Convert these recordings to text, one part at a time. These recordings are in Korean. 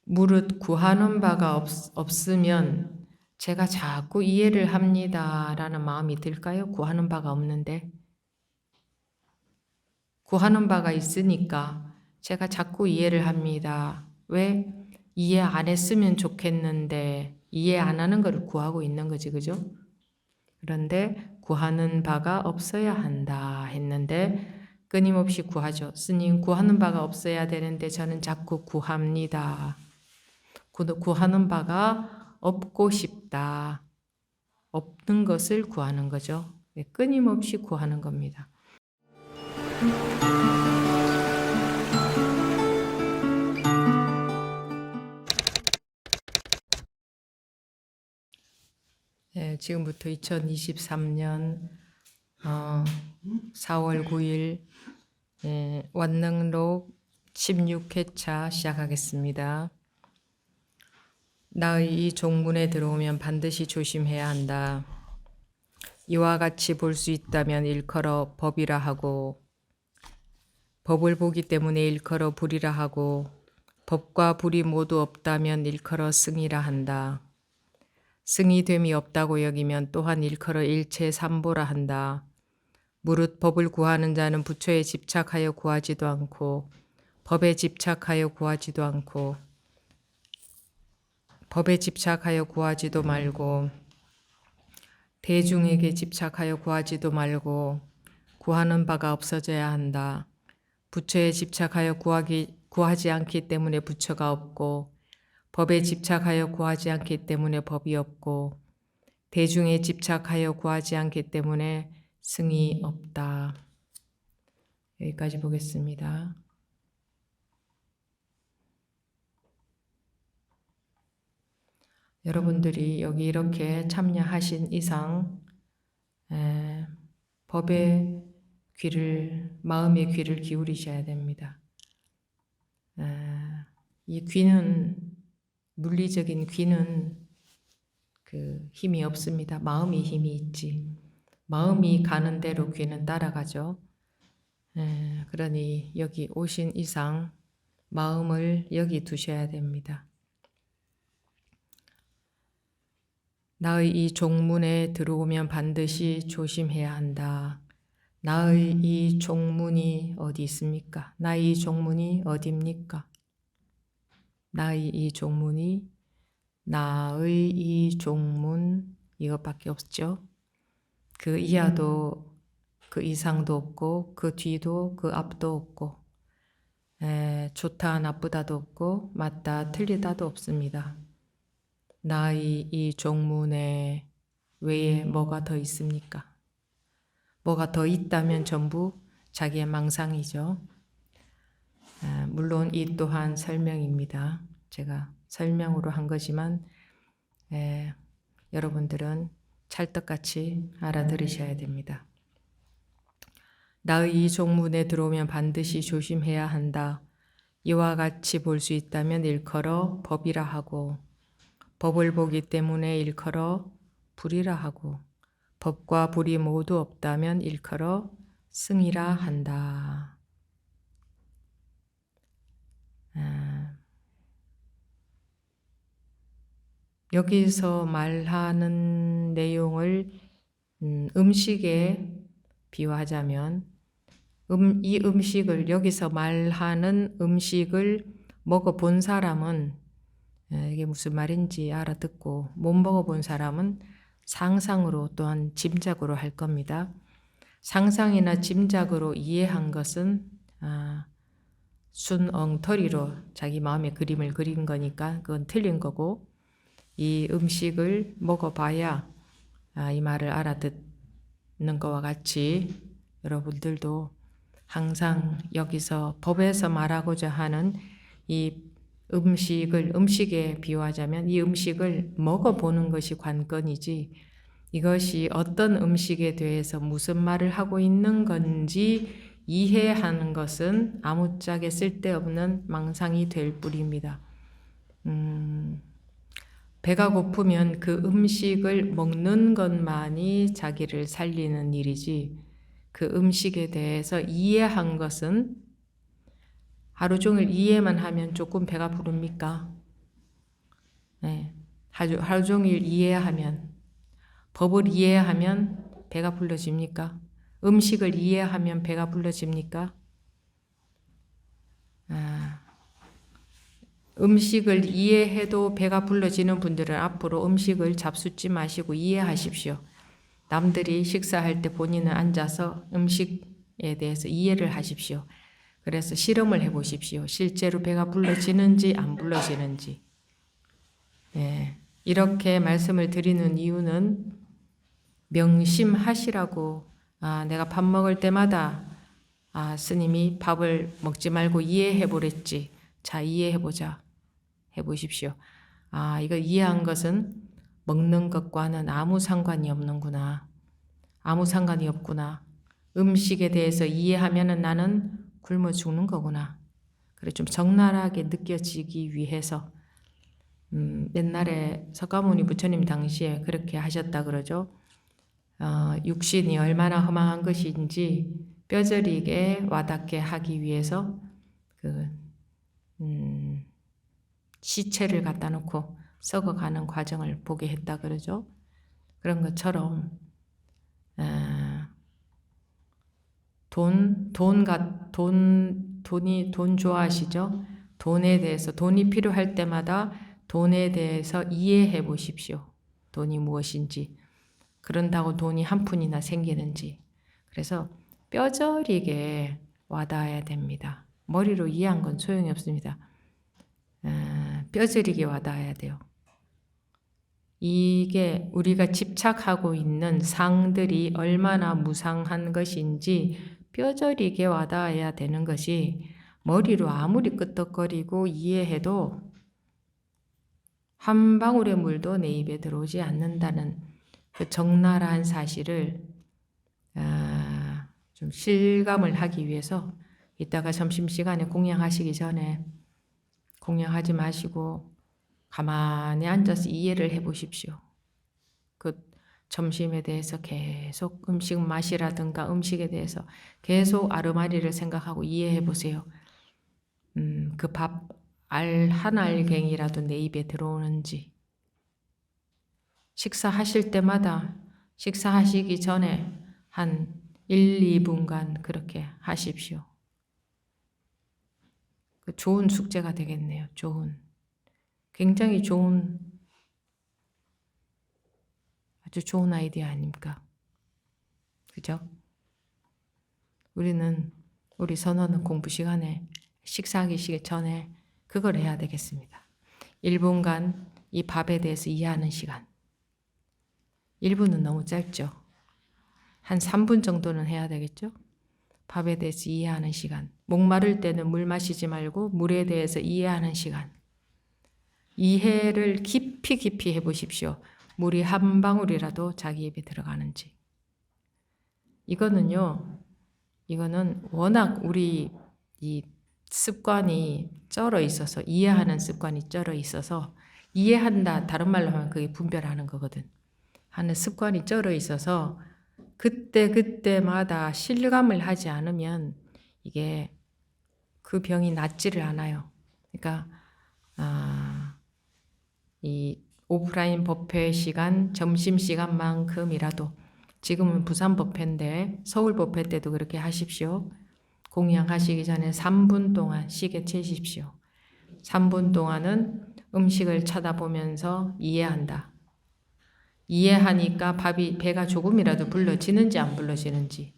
무릇 구하는 바가 없으면 제가 자꾸 이해를 합니다라는 마음이 들까요? 구하는 바가 없는데. 구하는 바가 있으니까 제가 자꾸 이해를 합니다. 왜? 이해 안 했으면 좋겠는데 이해 안 하는 걸 구하고 있는 거지, 그죠? 그런데 구하는 바가 없어야 한다 했는데 끊임없이 구하죠. 스님, 구하는 바가 없어야 되는데 저는 자꾸 구합니다. 구하는 바가 없고 싶다. 없는 것을 구하는 거죠. 끊임없이 구하는 겁니다. 지금부터 2023년 4월 9일 완능록 16회차 시작하겠습니다. 나의 이 종문에 들어오면 반드시 조심해야 한다. 이와 같이 볼 수 있다면 일컬어 법이라 하고, 법을 보기 때문에 일컬어 불이라 하고, 법과 불이 모두 없다면 일컬어 승이라 한다. 승이 됨이 없다고 여기면 또한 일컬어 일체삼보라 한다. 무릇 법을 구하는 자는 부처에 집착하여 구하지도 않고 법에 집착하여 구하지도 않고 법에 집착하여 구하지도 말고 대중에게 집착하여 구하지도 말고 구하는 바가 없어져야 한다. 부처에 집착하여 구하지 않기 때문에 부처가 없고 법에 집착하여 구하지 않기 때문에 법이 없고 대중에 집착하여 구하지 않기 때문에 승이 없다. 여기까지 보겠습니다. 여러분들이 여기 이렇게 참여하신 이상 법의 마음의 귀를 기울이셔야 됩니다. 이 귀는 물리적인 귀는 그 힘이 없습니다. 마음이 힘이 있지. 마음이 가는 대로 귀는 따라가죠. 그러니 여기 오신 이상 마음을 여기 두셔야 됩니다. 나의 이 종문에 들어오면 반드시 조심해야 한다. 나의 이 종문이 어디 있습니까? 나의 이 종문이 어디입니까? 나의 이 종문이 나의 이 종문 이것밖에 없죠. 그 이하도 그 이상도 없고 그 뒤도 그 앞도 없고 좋다 나쁘다도 없고 맞다 틀리다도 없습니다. 나의 이 종문에 외에 뭐가 더 있습니까? 뭐가 더 있다면 전부 자기의 망상이죠. 물론 이 또한 설명입니다. 제가 설명으로 한 거지만 여러분들은 찰떡같이 알아들으셔야 됩니다. 나의 이 종문에 들어오면 반드시 조심해야 한다. 이와 같이 볼 수 있다면 일컬어 법이라 하고 법을 보기 때문에 일컬어 불이라 하고 법과 불이 모두 없다면 일컬어 승이라 한다. 여기서 말하는 내용을 음식에 비유하자면 이 음식을 여기서 말하는 음식을 먹어본 사람은 이게 무슨 말인지 알아듣고 못 먹어본 사람은 상상으로 또한 짐작으로 할 겁니다. 상상이나 짐작으로 이해한 것은 순엉터리로 자기 마음의 그림을 그린 거니까 그건 틀린 거고 이 음식을 먹어봐야 이 말을 알아듣는 것과 같이 여러분들도 항상 여기서 법에서 말하고자 하는 이 음식에 비유하자면 이 음식을 먹어보는 것이 관건이지 이것이 어떤 음식에 대해서 무슨 말을 하고 있는 건지 이해하는 것은 아무짝에 쓸데없는 망상이 될 뿐입니다. 배가 고프면 그 음식을 먹는 것만이 자기를 살리는 일이지 그 음식에 대해서 이해한 것은 하루 종일 이해만 하면 조금 배가 부릅니까? 예, 하루 종일 이해하면, 법을 이해하면 배가 불러집니까? 음식을 이해하면 배가 불러집니까? 음식을 이해해도 배가 불러지는 분들은 앞으로 음식을 잡숫지 마시고 이해하십시오. 남들이 식사할 때 본인은 앉아서 음식에 대해서 이해를 하십시오. 그래서 실험을 해보십시오. 실제로 배가 불러지는지 안 불러지는지. 예, 이렇게 말씀을 드리는 이유는 명심하시라고. 내가 밥 먹을 때마다 스님이 밥을 먹지 말고 이해해보랬지. 자, 이해해보자. 해보십시오. 이거 이해한 것은 먹는 것과는 아무 상관이 없는구나. 아무 상관이 없구나. 음식에 대해서 이해하면은 나는 굶어 죽는 거구나. 그래 좀 적나라하게 느껴지기 위해서 옛날에 석가모니 부처님 당시에 그렇게 하셨다 그러죠. 육신이 얼마나 허망한 것인지 뼈저리게 와닿게 하기 위해서 시체를 갖다 놓고 썩어가는 과정을 보게 했다 그러죠. 그런 것처럼 돈 좋아하시죠? 돈에 대해서, 돈이 필요할 때마다 돈에 대해서 이해해 보십시오. 돈이 무엇인지, 그런다고 돈이 한 푼이나 생기는지. 그래서 뼈저리게 와닿아야 됩니다. 머리로 이해한 건 소용이 없습니다. 뼈저리게 와닿아야 돼요. 이게 우리가 집착하고 있는 상들이 얼마나 무상한 것인지 뼈저리게 와닿아야 되는 것이, 머리로 아무리 끄떡거리고 이해해도 한 방울의 물도 내 입에 들어오지 않는다는 그 적나라한 사실을 좀 실감을 하기 위해서 이따가 점심시간에 공양하시기 전에 공양하지 마시고 가만히 앉아서 이해를 해보십시오. 그 점심에 대해서 계속 음식 맛이라든가 음식에 대해서 계속 아르마리를 생각하고 이해해 보세요. 그 밥 알 한 알갱이라도 내 입에 들어오는지. 식사하실 때마다 식사하시기 전에 한 1, 2분간 그렇게 하십시오. 그 좋은 숙제가 되겠네요. 굉장히 좋은, 아주 좋은 아이디어 아닙니까? 그죠? 우리 선원은 공부 시간에 식사하기 전에 그걸 해야 되겠습니다. 1분간 이 밥에 대해서 이해하는 시간. 1분은 너무 짧죠. 한 3분 정도는 해야 되겠죠? 밥에 대해서 이해하는 시간. 목마를 때는 물 마시지 말고 물에 대해서 이해하는 시간. 이해를 깊이 해보십시오. 물이 한 방울이라도 자기 입에 들어가는지. 이거는 워낙 우리 이 습관이 쩔어 있어서, 이해하는 습관이 쩔어 있어서, 이해한다, 다른 말로 하면 그게 분별하는 거거든. 하는 습관이 쩔어 있어서 그때마다 실감을 하지 않으면 이게 그 병이 낫지를 않아요. 그러니까 이 오프라인 법회 시간, 점심 시간만큼이라도, 지금은 부산 법회인데 서울 법회 때도 그렇게 하십시오. 공양하시기 전에 3분 동안 시계 채십시오. 3분 동안은 음식을 쳐다보면서 이해한다. 이해하니까 배가 조금이라도 불러지는지 안 불러지는지.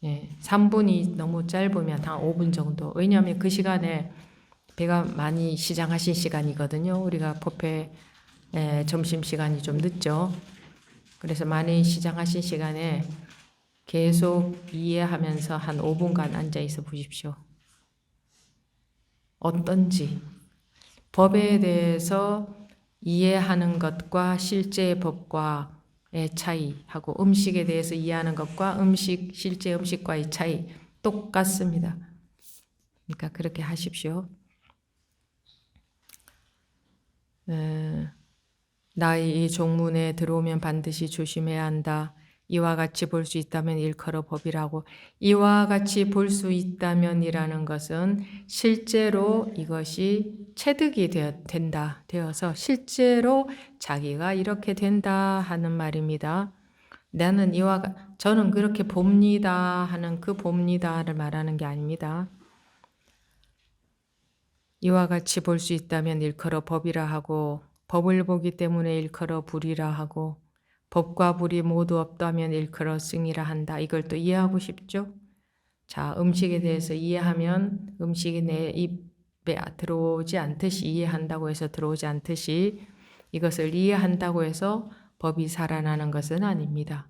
3분이 너무 짧으면 한 5분 정도. 왜냐하면 그 시간에 배가 많이 시장하신 시간이거든요. 우리가 법회 점심시간이 좀 늦죠. 그래서 많이 시장하신 시간에 계속 이해하면서 한 5분간 앉아 있어 보십시오. 어떤지. 법에 대해서 이해하는 것과 실제 법과의 차이하고, 음식에 대해서 이해하는 것과 실제 음식과의 차이 똑같습니다. 그러니까 그렇게 하십시오. 나의 이 종문에 들어오면 반드시 조심해야 한다. 이와 같이 볼 수 있다면 일컬어 법이라고. 이와 같이 볼 수 있다면이라는 것은 실제로 이것이 체득이 되어서 실제로 자기가 이렇게 된다 하는 말입니다. 저는 그렇게 봅니다 하는 그 봅니다를 말하는 게 아닙니다. 이와 같이 볼 수 있다면 일컬어 법이라 하고, 법을 보기 때문에 일컬어 불이라 하고, 법과 불이 모두 없다면 일컬어 승이라 한다. 이걸 또 이해하고 싶죠? 자, 음식에 대해서 이해하면 음식이 내 입에 들어오지 않듯이, 이해한다고 해서 들어오지 않듯이 이것을 이해한다고 해서 법이 살아나는 것은 아닙니다.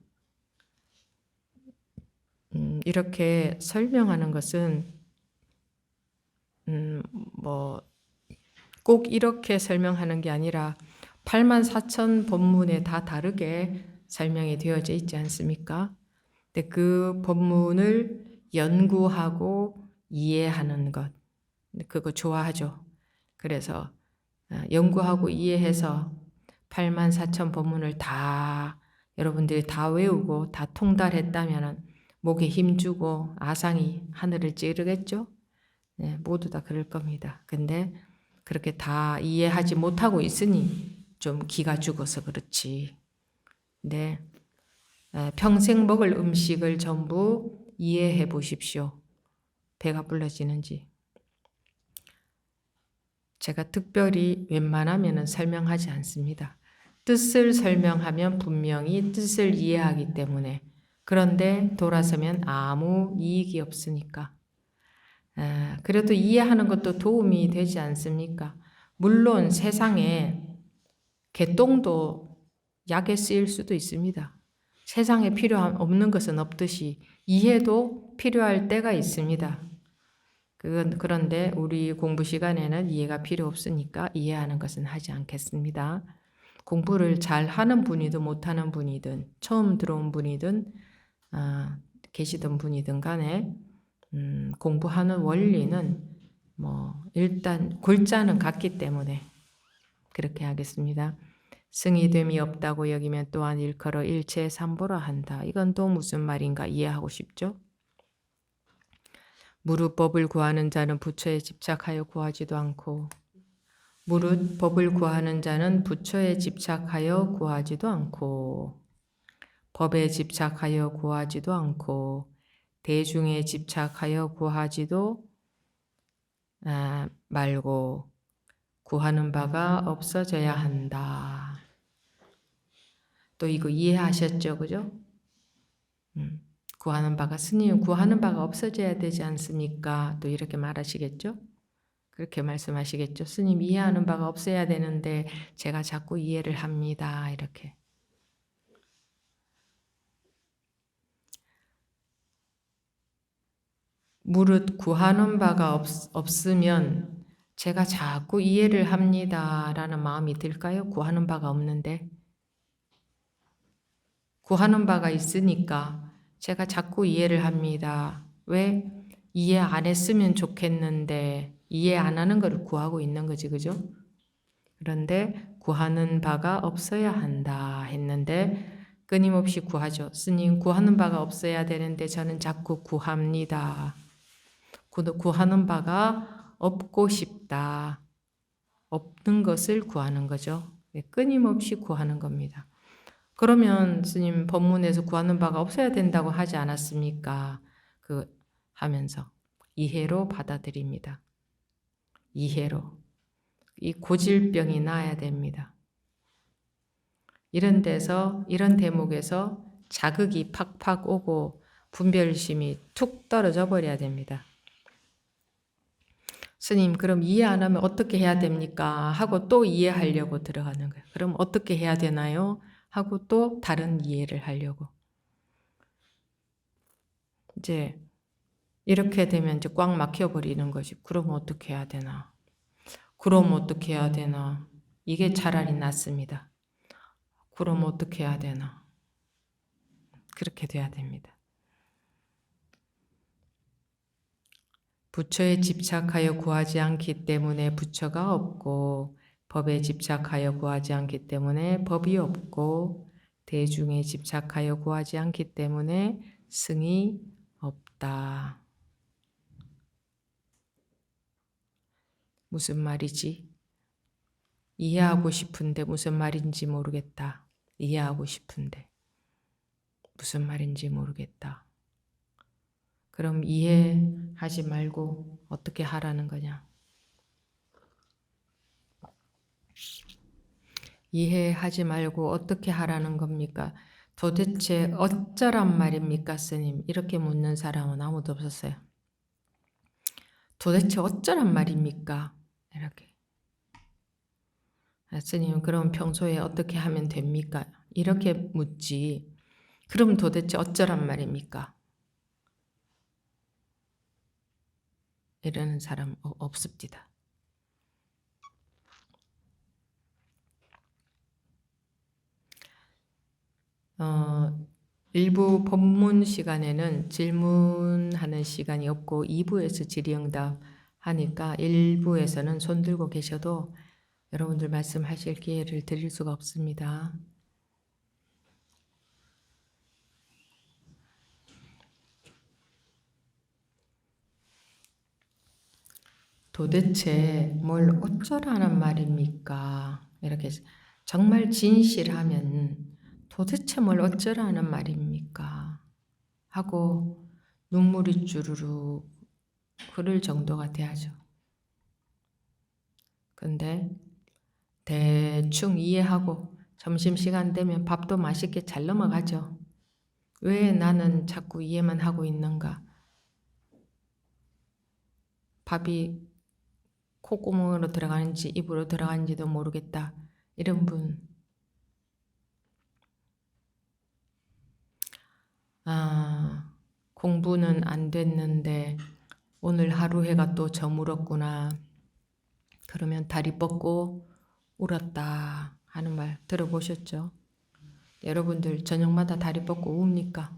이렇게 설명하는 것은 꼭 이렇게 설명하는 게 아니라 84,000 법문에 다 다르게 설명이 되어져 있지 않습니까? 근데 그 법문을 연구하고 이해하는 것, 그거 좋아하죠. 그래서 연구하고 이해해서 84,000 법문을 다 여러분들이 다 외우고 다 통달했다면 목에 힘주고 아상이 하늘을 찌르겠죠? 네, 모두 다 그럴 겁니다. 근데 그렇게 다 이해하지 못하고 있으니 좀 기가 죽어서 그렇지. 근데 평생 먹을 음식을 전부 이해해 보십시오. 배가 불러지는지. 제가 특별히 웬만하면 설명하지 않습니다. 뜻을 설명하면 분명히 뜻을 이해하기 때문에. 그런데 돌아서면 아무 이익이 없으니까. 그래도 이해하는 것도 도움이 되지 않습니까? 물론 세상에 개똥도 약에 쓰일 수도 있습니다. 세상에 없는 것은 없듯이 이해도 필요할 때가 있습니다. 그런데 우리 공부 시간에는 이해가 필요 없으니까 이해하는 것은 하지 않겠습니다. 공부를 잘 하는 분이든 못하는 분이든 처음 들어온 분이든 계시던 분이든 간에 공부하는 원리는 일단 골자는 같기 때문에 그렇게 하겠습니다. 승이됨이 없다고 여기면 또한 일컬어 일체 삼보라 한다. 이건 또 무슨 말인가 이해하고 싶죠? 무릇 법을 구하는 자는 부처에 집착하여 구하지도 않고, 무릇 법을 구하는 자는 부처에 집착하여 구하지도 않고, 법에 집착하여 구하지도 않고, 대중에 집착하여 구하지도 말고 구하는 바가 없어져야 한다. 또 이거 이해하셨죠? 그죠? 구하는 바가 스님 구하는 바가 없어져야 되지 않습니까? 또 이렇게 말하시겠죠? 그렇게 말씀하시겠죠? 스님 이해하는 바가 없어야 되는데 제가 자꾸 이해를 합니다. 이렇게. 무릇 구하는 바가 없으면 제가 자꾸 이해를 합니다. 라는 마음이 들까요? 구하는 바가 없는데. 구하는 바가 있으니까 제가 자꾸 이해를 합니다. 왜? 이해 안 했으면 좋겠는데 이해 안 하는 걸 구하고 있는 거지, 그죠? 그런데 구하는 바가 없어야 한다 했는데 끊임없이 구하죠. 스님 구하는 바가 없어야 되는데 저는 자꾸 구합니다. 구하는 바가 없고 싶다. 없는 것을 구하는 거죠. 끊임없이 구하는 겁니다. 그러면 스님 법문에서 구하는 바가 없어야 된다고 하지 않았습니까? 하면서 이해로 받아들입니다. 이해로. 이 고질병이 나아야 됩니다. 이런 대목에서 자극이 팍팍 오고 분별심이 툭 떨어져 버려야 됩니다. 스님, 그럼 이해 안 하면 어떻게 해야 됩니까? 하고 또 이해하려고 들어가는 거예요. 그럼 어떻게 해야 되나요? 하고 또 다른 이해를 하려고. 이제 이렇게 되면 이제 꽉 막혀버리는 거지. 그럼 어떻게 해야 되나? 그럼 어떻게 해야 되나? 이게 차라리 낫습니다. 그럼 어떻게 해야 되나? 그렇게 돼야 됩니다. 부처에 집착하여 구하지 않기 때문에 부처가 없고, 법에 집착하여 구하지 않기 때문에 법이 없고, 대중에 집착하여 구하지 않기 때문에 승이 없다. 무슨 말이지? 이해하고 싶은데 무슨 말인지 모르겠다. 이해하고 싶은데 무슨 말인지 모르겠다. 그럼 이해하지 말고 어떻게 하라는 거냐? 이해하지 말고 어떻게 하라는 겁니까? 도대체 어쩌란 말입니까, 스님? 이렇게 묻는 사람은 아무도 없었어요. 도대체 어쩌란 말입니까? 이렇게. 스님, 그럼 평소에 어떻게 하면 됩니까? 이렇게 묻지. 그럼 도대체 어쩌란 말입니까? 이러는 사람 없습니다. 일부 법문 시간에는 질문하는 시간이 없고 2부에서 질의응답 하니까 1부에서는 손 들고 계셔도 여러분들 말씀하실 기회를 드릴 수가 없습니다. 도대체 뭘 어쩌라는 말입니까? 이렇게 정말 진실하면 도대체 뭘 어쩌라는 말입니까? 하고 눈물이 주르르 흐를 정도가 돼야죠. 근데 대충 이해하고 점심시간 되면 밥도 맛있게 잘 넘어가죠. 왜 나는 자꾸 이해만 하고 있는가? 밥이 콧구멍으로 들어가는지 입으로 들어가는지도 모르겠다. 이런 분. 공부는 안 됐는데 오늘 하루 해가 또 저물었구나. 그러면 다리 뻗고 울었다 하는 말 들어보셨죠? 여러분들 저녁마다 다리 뻗고 웁니까?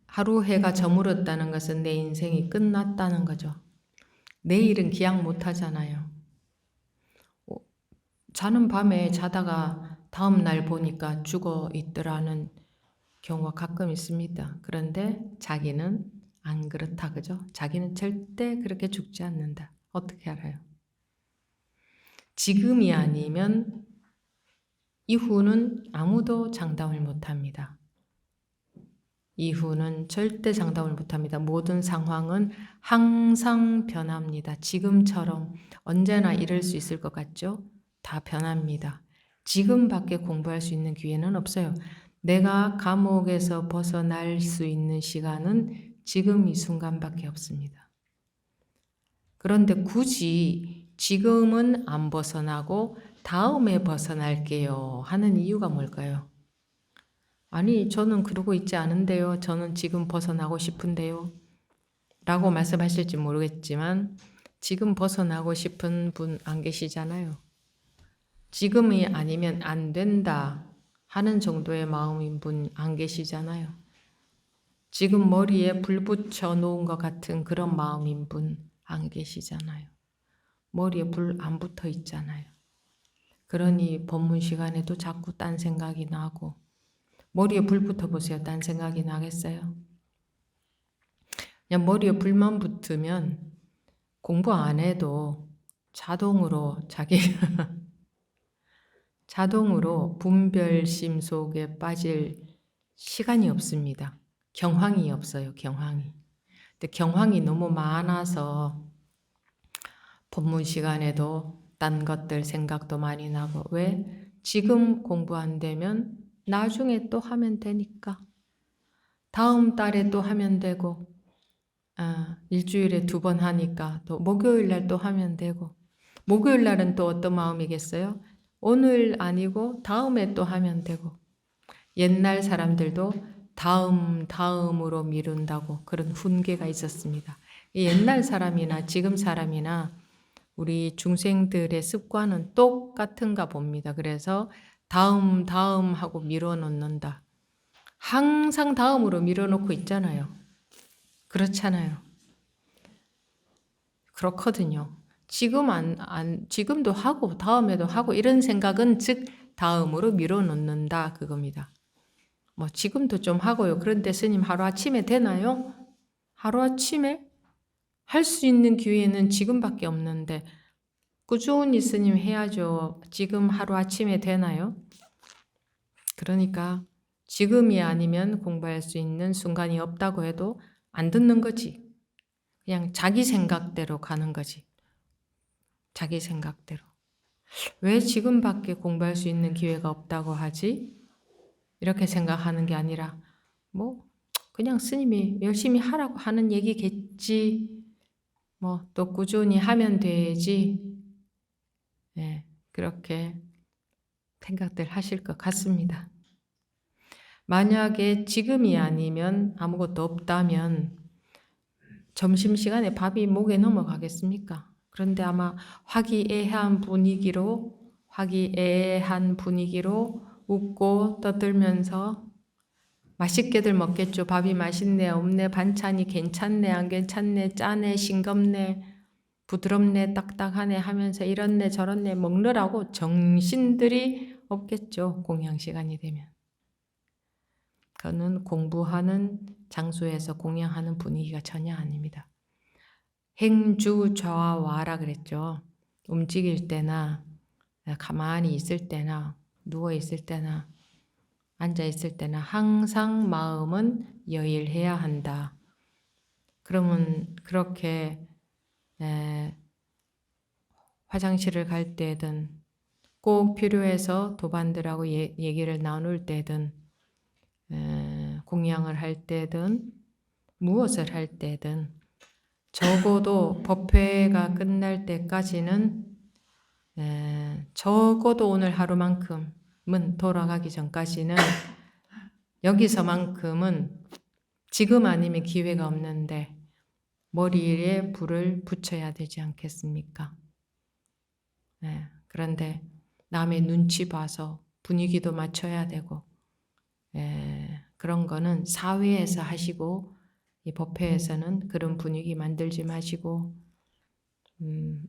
하루 해가 저물었다는 것은 내 인생이 끝났다는 거죠. 내일은 기약 못 하잖아요. 자는 밤에 자다가 다음 날 보니까 죽어 있더라는 경우가 가끔 있습니다. 그런데 자기는 안 그렇다, 그죠? 자기는 절대 그렇게 죽지 않는다. 어떻게 알아요? 지금이 아니면 이후는 아무도 장담을 못합니다. 이후는 절대 장담을 못합니다. 모든 상황은 항상 변합니다. 지금처럼 언제나 이럴 수 있을 것 같죠? 다 변합니다. 지금밖에 공부할 수 있는 기회는 없어요. 내가 감옥에서 벗어날 수 있는 시간은 지금 이 순간밖에 없습니다. 그런데 굳이 지금은 안 벗어나고 다음에 벗어날게요 하는 이유가 뭘까요? 아니, 저는 그러고 있지 않은데요. 저는 지금 벗어나고 싶은데요. 라고 말씀하실지 모르겠지만 지금 벗어나고 싶은 분 안 계시잖아요. 지금이 아니면 안 된다 하는 정도의 마음인 분 안 계시잖아요. 지금 머리에 불 붙여 놓은 것 같은 그런 마음인 분 안 계시잖아요. 머리에 불 안 붙어 있잖아요. 그러니 법문 시간에도 자꾸 딴 생각이 나고 머리에 불 붙어 보세요. 딴 생각이 나겠어요? 그냥 머리에 불만 붙으면 공부 안 해도 자동으로 자동으로 분별심 속에 빠질 시간이 없습니다. 경황이 없어요. 경황이. 근데 경황이 너무 많아서 법문 시간에도 딴 것들 생각도 많이 나고 왜? 지금 공부 안 되면 나중에 또 하면 되니까. 다음 달에 또 하면 되고 일주일에 2번 하니까 또 목요일 날 또 하면 되고 목요일 날은 또 어떤 마음이겠어요? 오늘 아니고 다음에 또 하면 되고 옛날 사람들도 다음으로 미룬다고 그런 훈계가 있었습니다. 옛날 사람이나 지금 사람이나 우리 중생들의 습관은 똑같은가 봅니다. 그래서 다음 하고 밀어놓는다. 항상 다음으로 밀어놓고 있잖아요. 그렇잖아요. 그렇거든요. 지금도 하고 다음에도 하고 이런 생각은 즉 다음으로 미뤄놓는다 그겁니다. 뭐 지금도 좀 하고요. 그런데 스님 하루아침에 되나요? 하루아침에? 할 수 있는 기회는 지금밖에 없는데 꾸준히 스님 해야죠. 지금 하루아침에 되나요? 그러니까 지금이 아니면 공부할 수 있는 순간이 없다고 해도 안 듣는 거지. 그냥 자기 생각대로 가는 거지. 자기 생각대로. 왜 지금밖에 공부할 수 있는 기회가 없다고 하지? 이렇게 생각하는 게 아니라 뭐 그냥 스님이 열심히 하라고 하는 얘기겠지. 뭐 또 꾸준히 하면 되지. 네, 그렇게 생각들 하실 것 같습니다. 만약에 지금이 아니면 아무것도 없다면 점심시간에 밥이 목에 넘어가겠습니까? 그런데 아마 화기애애한 분위기로 웃고 떠들면서 맛있게들 먹겠죠. 밥이 맛있네, 없네, 반찬이 괜찮네, 안 괜찮네, 짜네, 싱겁네, 부드럽네, 딱딱하네 하면서 이렇네 저렇네 먹느라고 정신들이 없겠죠. 공양 시간이 되면. 그거는 공부하는 장소에서 공양하는 분위기가 전혀 아닙니다. 행주 좌와라 그랬죠. 움직일 때나 가만히 있을 때나 누워 있을 때나 앉아 있을 때나 항상 마음은 여일해야 한다. 그러면 그렇게 화장실을 갈 때든 꼭 필요해서 도반들하고 얘기를 나눌 때든 공양을 할 때든 무엇을 할 때든 적어도 법회가 끝날 때까지는 적어도 오늘 하루만큼은 돌아가기 전까지는 여기서만큼은 지금 아니면 기회가 없는데 머리에 불을 붙여야 되지 않겠습니까? 그런데 남의 눈치 봐서 분위기도 맞춰야 되고 그런 거는 사회에서 하시고 이 법회에서는 그런 분위기 만들지 마시고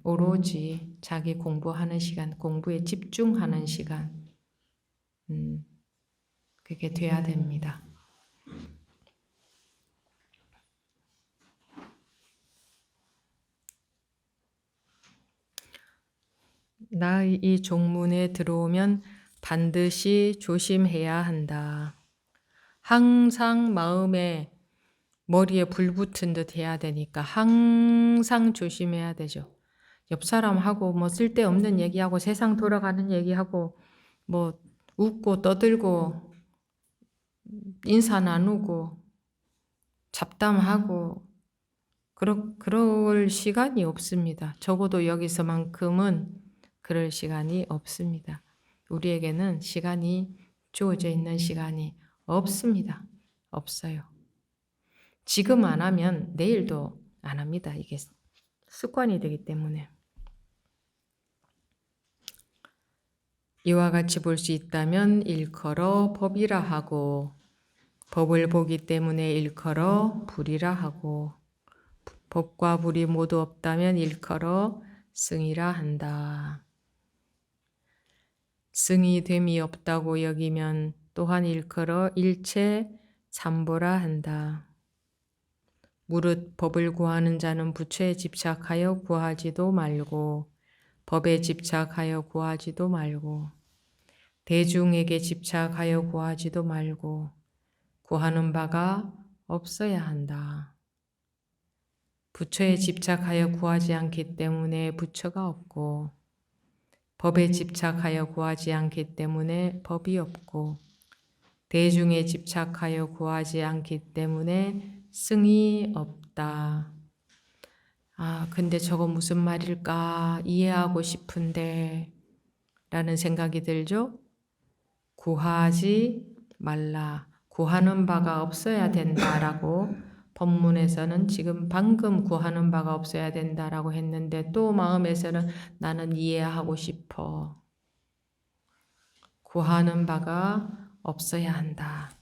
오로지 자기 공부하는 시간, 공부에 집중하는 시간 그게 돼야 됩니다. 나의 이 종문에 들어오면 반드시 조심해야 한다. 항상 마음에 머리에 불 붙은 듯 해야 되니까 항상 조심해야 되죠. 옆 사람하고 뭐 쓸데없는 얘기하고 세상 돌아가는 얘기하고 뭐 웃고 떠들고 인사 나누고 잡담하고 그럴 시간이 없습니다. 적어도 여기서만큼은 그럴 시간이 없습니다. 우리에게는 시간이 주어져 있는 시간이 없습니다. 없어요. 지금 안 하면 내일도 안 합니다. 이게 습관이 되기 때문에. 이와 같이 볼 수 있다면 일컬어 법이라 하고 법을 보기 때문에 일컬어 불이라 하고 법과 불이 모두 없다면 일컬어 승이라 한다. 승이 됨이 없다고 여기면 또한 일컬어 일체 삼보라 한다. 무릇 법을 구하는 자는 부처에 집착하여 구하지도 말고 법에 집착하여 구하지도 말고 대중에게 집착하여 구하지도 말고 구하는 바가 없어야 한다. 부처에 집착하여 구하지 않기 때문에 부처가 없고 법에 집착하여 구하지 않기 때문에 법이 없고 대중에 집착하여 구하지 않기 때문에 승이 없다. 근데 저거 무슨 말일까 이해하고 싶은데 라는 생각이 들죠? 구하지 말라. 구하는 바가 없어야 된다라고 법문에서는 지금 방금 구하는 바가 없어야 된다라고 했는데 또 마음에서는 나는 이해하고 싶어. 구하는 바가 없어야 한다.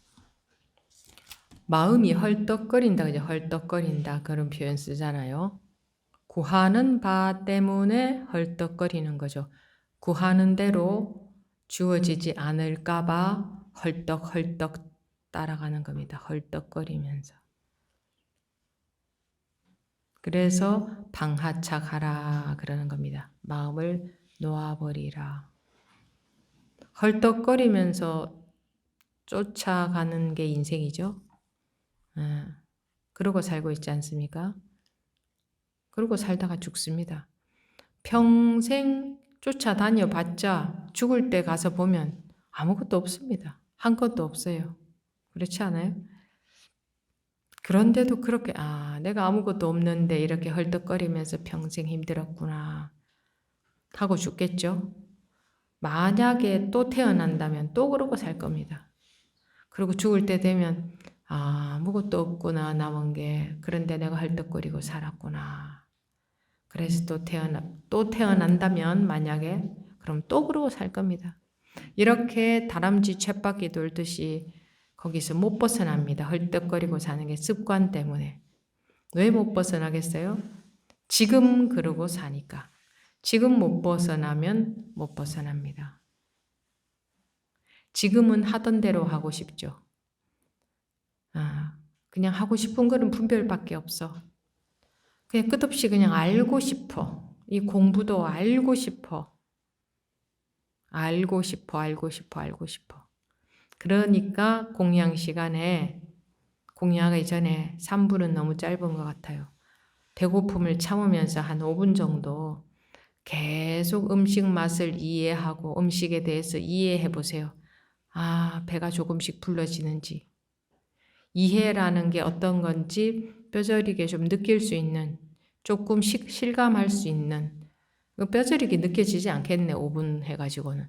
마음이 헐떡거린다, 그죠? 헐떡거린다 그런 표현 쓰잖아요. 구하는 바 때문에 헐떡거리는 거죠. 구하는 대로 주어지지 않을까봐 헐떡헐떡 따라가는 겁니다. 헐떡거리면서. 그래서 방하착하라 그러는 겁니다. 마음을 놓아버리라. 헐떡거리면서 쫓아가는 게 인생이죠. 그러고 살고 있지 않습니까? 그러고 살다가 죽습니다. 평생 쫓아다녀봤자 죽을 때 가서 보면 아무것도 없습니다. 한 것도 없어요. 그렇지 않아요? 그런데도 그렇게 내가 아무것도 없는데 이렇게 헐떡거리면서 평생 힘들었구나 하고 죽겠죠. 만약에 또 태어난다면 또 그러고 살 겁니다. 그리고 죽을 때 되면 아무것도 없구나 남은 게. 그런데 내가 헐떡거리고 살았구나. 그래서 또 태어난다면 만약에 그럼 또 그러고 살 겁니다. 이렇게 다람쥐 쳇바퀴 돌듯이 거기서 못 벗어납니다. 헐떡거리고 사는 게 습관 때문에. 왜 못 벗어나겠어요? 지금 그러고 사니까. 지금 못 벗어나면 못 벗어납니다. 지금은 하던 대로 하고 싶죠. 그냥 하고 싶은 거는 분별밖에 없어. 그냥 끝없이 그냥 알고 싶어. 이 공부도 알고 싶어. 알고 싶어. 그러니까 공양 시간에, 공양하기 전에 3분은 너무 짧은 것 같아요. 배고픔을 참으면서 한 5분 정도 계속 음식 맛을 이해하고 음식에 대해서 이해해 보세요. 배가 조금씩 불러지는지. 이해라는 게 어떤 건지 뼈저리게 좀 느낄 수 있는, 조금씩 실감할 수 있는, 뼈저리게 느껴지지 않겠네, 5분 해가지고는.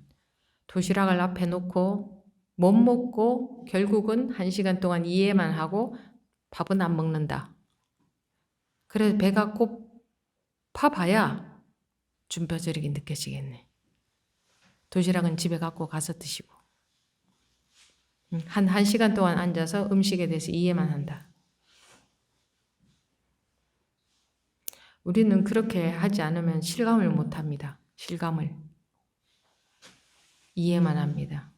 도시락을 앞에 놓고 못 먹고 결국은 1시간 동안 이해만 하고 밥은 안 먹는다. 그래서 배가 고파봐야 좀 뼈저리게 느껴지겠네. 도시락은 집에 갖고 가서 드시고. 한 1시간 동안 앉아서 음식에 대해서 이해만 한다. 우리는 그렇게 하지 않으면 실감을 못 합니다. 실감을. 이해만 합니다.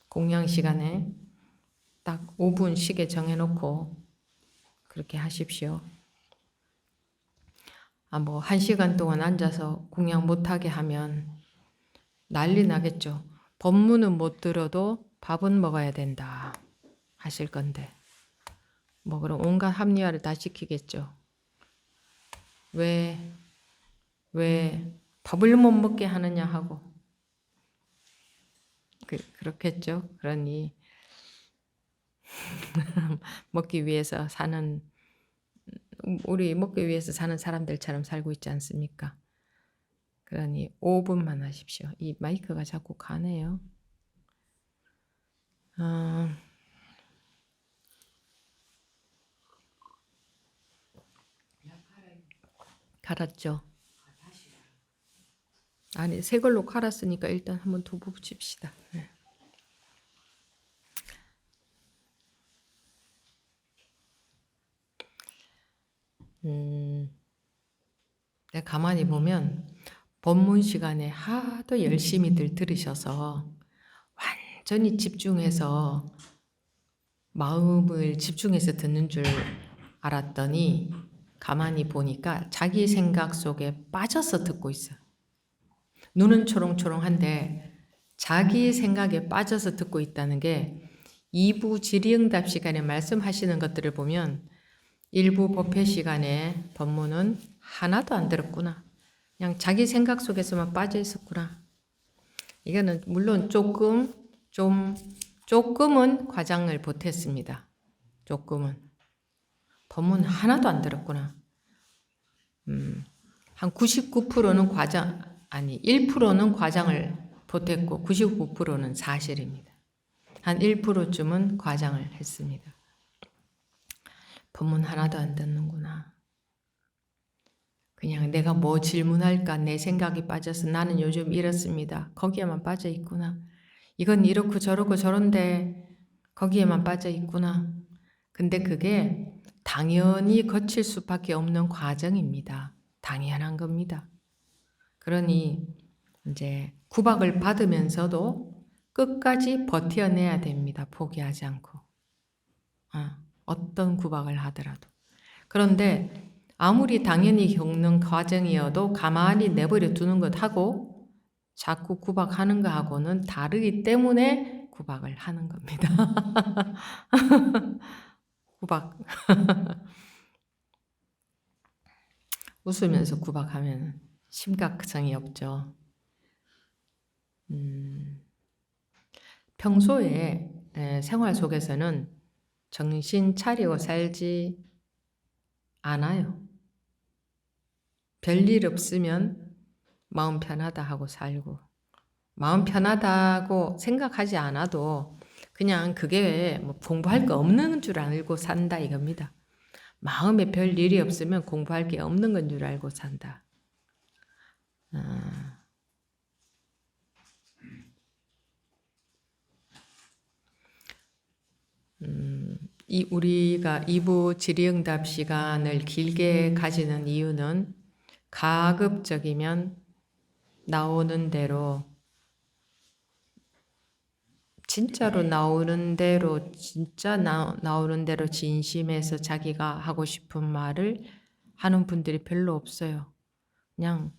공양 시간에 딱 5분 시계 정해놓고 그렇게 하십시오. 1시간 동안 앉아서 공양 못하게 하면 난리 나겠죠. 법문은 못 들어도 밥은 먹어야 된다 하실 건데 그럼 온갖 합리화를 다 시키겠죠. 왜 밥을 못 먹게 하느냐 하고 그렇겠죠. 그러니 먹기 위해서 사는 사람들처럼 살고 있지 않습니까? 그러니 5분만 하십시오. 이 마이크가 자꾸 가네요. 갈았죠. 아니 새 걸로 갈았으니까 일단 한번 더 붙입시다. 네. 내가 가만히 보면 법문 시간에 하도 열심히들 들으셔서 완전히 집중해서 마음을 집중해서 듣는 줄 알았더니 가만히 보니까 자기 생각 속에 빠져서 듣고 있어. 눈은 초롱초롱한데 자기 생각에 빠져서 듣고 있다는 게 2부 질의응답 시간에 말씀하시는 것들을 보면 1부 법회 시간에 법문은 하나도 안 들었구나. 그냥 자기 생각 속에서만 빠져 있었구나. 이거는 물론 조금은 과장을 보탰습니다. 조금은. 법문 하나도 안 들었구나. 한 99%는 1%는 과장을 보탰고 99%는 사실입니다. 한 1%쯤은 과장을 했습니다. 법문 하나도 안 듣는구나. 그냥 내가 뭐 질문할까 내 생각이 빠져서 나는 요즘 이렇습니다. 거기에만 빠져 있구나. 이건 이렇고 저렇고 저런데 거기에만 빠져 있구나. 근데 그게 당연히 거칠 수밖에 없는 과정입니다. 당연한 겁니다. 그러니 이제 구박을 받으면서도 끝까지 버텨내야 됩니다. 포기하지 않고. 어떤 구박을 하더라도. 그런데 아무리 당연히 겪는 과정이어도 가만히 내버려 두는 것하고 자꾸 구박하는 것하고는 다르기 때문에 구박을 하는 겁니다. 구박. 웃으면서 구박하면 심각성이 없죠. 평소에 생활 속에서는 정신 차리고 살지 않아요. 별일 없으면 마음 편하다 하고 살고, 마음 편하다고 생각하지 않아도 그냥 그게 뭐 공부할 거 없는 줄 알고 산다 이겁니다. 마음에 별 일이 없으면 공부할 게 없는 건 줄 알고 산다. 우리가 2부 질의응답 시간을 길게 가지는 이유는 가급적이면 나오는 대로 진짜로 나오는 대로 진짜 나오는 대로 진심에서 자기가 하고 싶은 말을 하는 분들이 별로 없어요. 그냥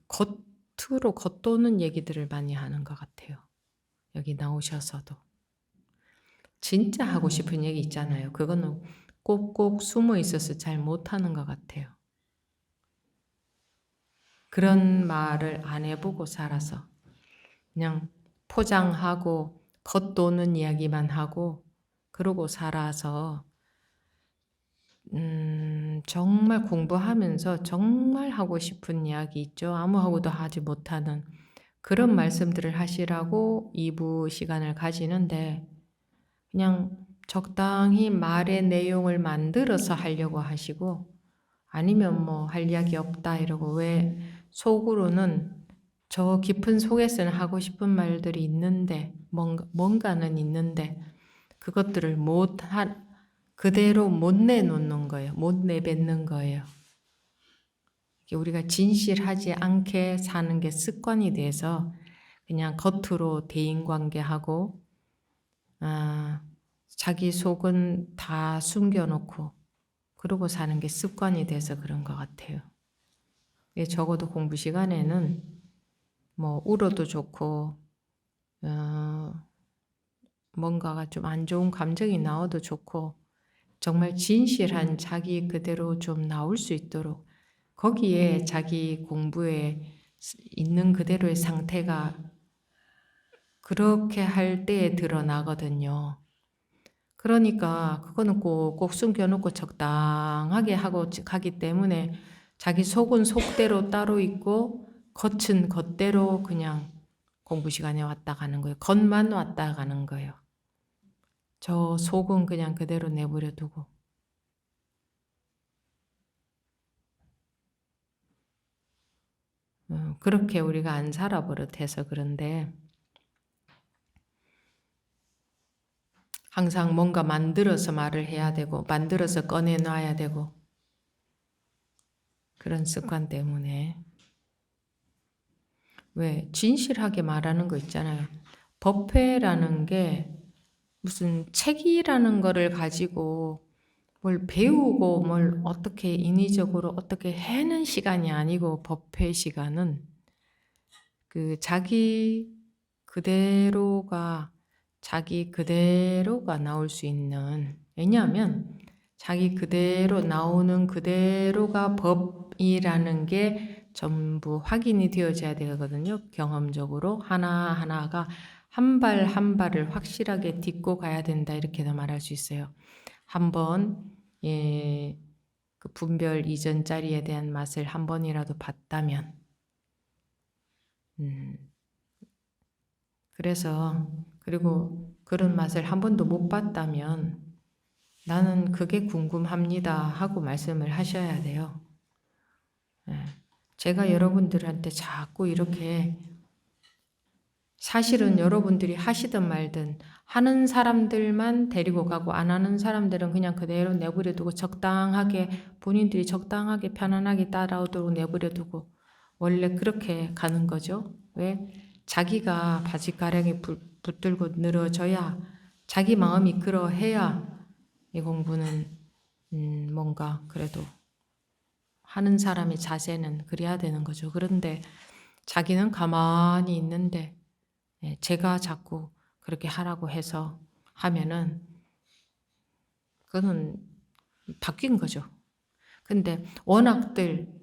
겉으로 겉도는 얘기들을 많이 하는 것 같아요. 여기 나오셔서도 진짜 하고 싶은 얘기 있잖아요. 그거는 꼭꼭 숨어 있어서 잘 못하는 것 같아요. 그런 말을 안 해보고 살아서 그냥 포장하고 겉도는 이야기만 하고 그러고 살아서 정말 공부하면서 정말 하고 싶은 이야기 있죠. 아무하고도 하지 못하는 그런 말씀들을 하시라고 2부 시간을 가지는데 그냥 적당히 말의 내용을 만들어서 하려고 하시고 아니면 뭐 할 이야기 없다 이러고 왜 속으로는 저 깊은 속에서는 하고 싶은 말들이 있는데 뭔가는 있는데 그것들을 그대로 못 내놓는 거예요. 못 내뱉는 거예요. 우리가 진실하지 않게 사는 게 습관이 돼서 그냥 겉으로 대인관계하고 자기 속은 다 숨겨놓고 그러고 사는 게 습관이 돼서 그런 것 같아요. 적어도 공부 시간에는 뭐 울어도 좋고 뭔가가 좀 안 좋은 감정이 나와도 좋고 정말 진실한 자기 그대로 좀 나올 수 있도록 거기에 자기 공부에 있는 그대로의 상태가 그렇게 할 때에 드러나거든요. 그러니까 그거는 꼭 숨겨놓고 적당하게 하고 가기 때문에 자기 속은 속대로 따로 있고 겉은 겉대로 그냥 공부 시간에 왔다 가는 거예요. 겉만 왔다 가는 거예요. 저 속은 그냥 그대로 내버려 두고. 그렇게 우리가 안 살아버릇해서 그런데 항상 뭔가 만들어서 말을 해야 되고 만들어서 꺼내놔야 되고 그런 습관 때문에 왜 진실하게 말하는 거 있잖아요. 법회라는 게 무슨 책이라는 거를 가지고 뭘 배우고 뭘 어떻게 인위적으로 어떻게 해는 시간이 아니고 법회 시간은 그 자기 그대로가 나올 수 있는 왜냐하면 자기 그대로 나오는 그대로가 법이라는 게 전부 확인이 되어져야 되거든요. 경험적으로 하나하나가 한 발 한 발을 확실하게 딛고 가야 된다 이렇게도 말할 수 있어요. 한번 그 분별 이전 자리에 대한 맛을 한 번이라도 봤다면 그래서 그리고 그런 맛을 한 번도 못 봤다면 나는 그게 궁금합니다 하고 말씀을 하셔야 돼요. 제가 여러분들한테 자꾸 이렇게 사실은 여러분들이 하시든 말든 하는 사람들만 데리고 가고 안 하는 사람들은 그냥 그대로 내버려 두고 적당하게 본인들이 적당하게 편안하게 따라오도록 내버려 두고 원래 그렇게 가는 거죠. 왜? 자기가 바짓가랑이 붙들고 늘어져야 자기 마음이 그러해야 이 공부는 뭔가 그래도 하는 사람의 자세는 그래야 되는 거죠. 그런데 자기는 가만히 있는데 제가 자꾸 그렇게 하라고 해서 하면은 그거는 바뀐 거죠. 근데 워낙들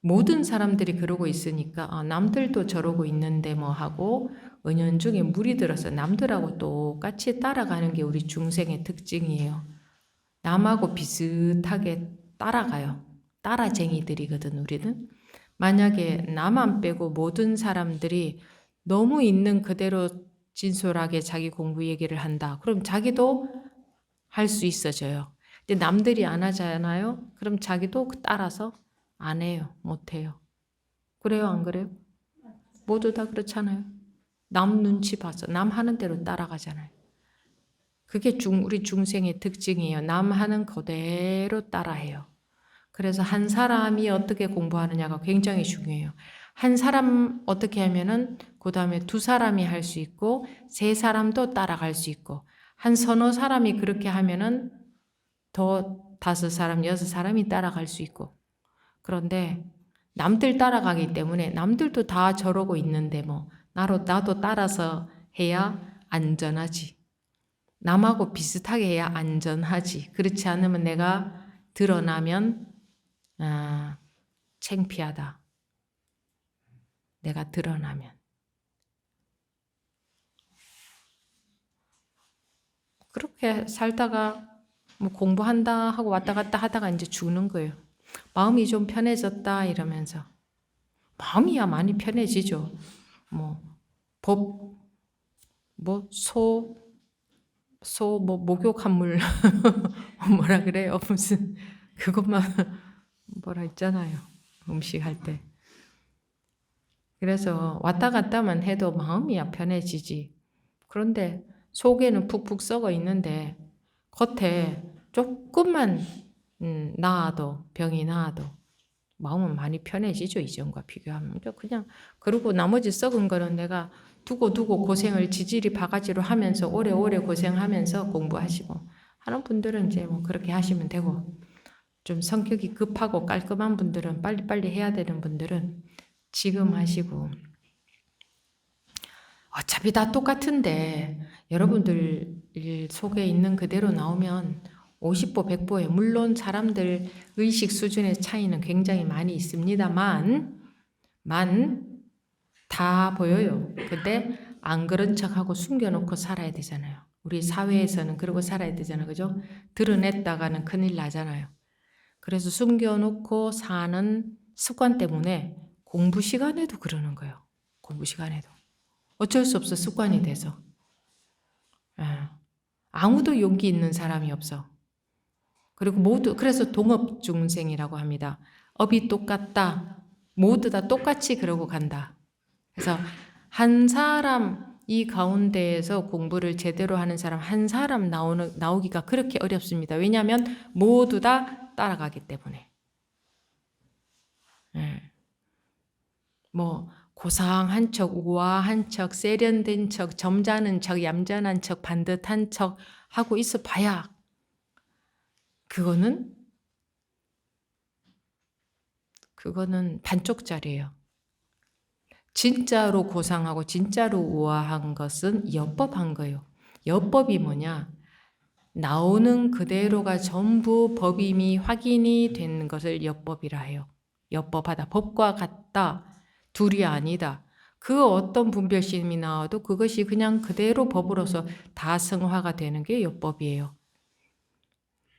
모든 사람들이 그러고 있으니까 남들도 저러고 있는데 뭐 하고 은연중에 물이 들어서 남들하고 똑같이 따라가는 게 우리 중생의 특징이에요. 남하고 비슷하게 따라가요. 따라쟁이들이거든 우리는. 만약에 나만 빼고 모든 사람들이 너무 있는 그대로 진솔하게 자기 공부 얘기를 한다. 그럼 자기도 할 수 있어져요. 근데 남들이 안 하잖아요. 그럼 자기도 따라서 안 해요. 못 해요. 그래요, 안 그래요? 모두 다 그렇잖아요. 남 눈치 봐서 남 하는 대로 따라가잖아요. 그게 우리 중생의 특징이에요. 남 하는 그대로 따라해요. 그래서 한 사람이 어떻게 공부하느냐가 굉장히 중요해요. 한 사람 어떻게 하면은 그 다음에 두 사람이 할 수 있고 세 사람도 따라갈 수 있고 한 서너 사람이 그렇게 하면은 더 다섯 사람, 여섯 사람이 따라갈 수 있고 그런데 남들 따라가기 때문에 남들도 다 저러고 있는데 뭐 나도 따라서 해야 안전하지. 남하고 비슷하게 해야 안전하지. 그렇지 않으면 내가 드러나면 창피하다. 내가 드러나면. 그렇게 살다가 뭐 공부한다 하고 왔다 갔다 하다가 이제 죽는 거예요. 마음이 좀 편해졌다 이러면서. 마음이야 많이 편해지죠. 목욕한 물 뭐라 그래요? 무슨 그것만 뭐라 했잖아요. 음식 할 때. 그래서 왔다 갔다만 해도 마음이야 편해지지. 그런데 속에는 푹푹 썩어 있는데 겉에 조금만 나아도 병이 나아도 마음은 많이 편해지죠. 이전과 비교하면. 그냥 그리고 나머지 썩은 거는 내가 두고 고생을 지질이 바가지로 하면서 오래오래 고생하면서 공부하시고 하는 분들은 이제 뭐 그렇게 하시면 되고 좀 성격이 급하고 깔끔한 분들은 빨리빨리 해야 되는 분들은 지금 하시고 어차피 다 똑같은데 여러분들 속에 있는 그대로 나오면 50보 100보에 물론 사람들 의식 수준의 차이는 굉장히 많이 있습니다만 다 보여요. 근데 안 그런 척하고 숨겨놓고 살아야 되잖아요. 우리 사회에서는 그러고 살아야 되잖아요. 그죠? 드러냈다가는 큰일 나잖아요. 그래서 숨겨놓고 사는 습관 때문에 공부 시간에도 그러는 거예요. 공부 시간에도. 어쩔 수 없어 습관이 돼서. 아무도 용기 있는 사람이 없어. 그리고 모두 그래서 동업중생이라고 합니다. 업이 똑같다. 모두 다 똑같이 그러고 간다. 그래서 한 사람 이 가운데에서 공부를 제대로 하는 사람 한 사람 나오기가 그렇게 어렵습니다. 왜냐하면 모두 다 따라가기 때문에. 뭐 고상한 척, 우아한 척, 세련된 척, 점잖은 척, 얌전한 척, 반듯한 척 하고 있어 봐야 그거는 반쪽짜리예요. 진짜로 고상하고 진짜로 우아한 것은 엿법한 거예요. 엿법이 뭐냐? 나오는 그대로가 전부 법임이 확인이 된 것을 엿법이라 해요. 엿법하다. 법과 같다. 둘이 아니다. 그 어떤 분별심이 나와도 그것이 그냥 그대로 법으로서 다 성화가 되는 게 엿법이에요.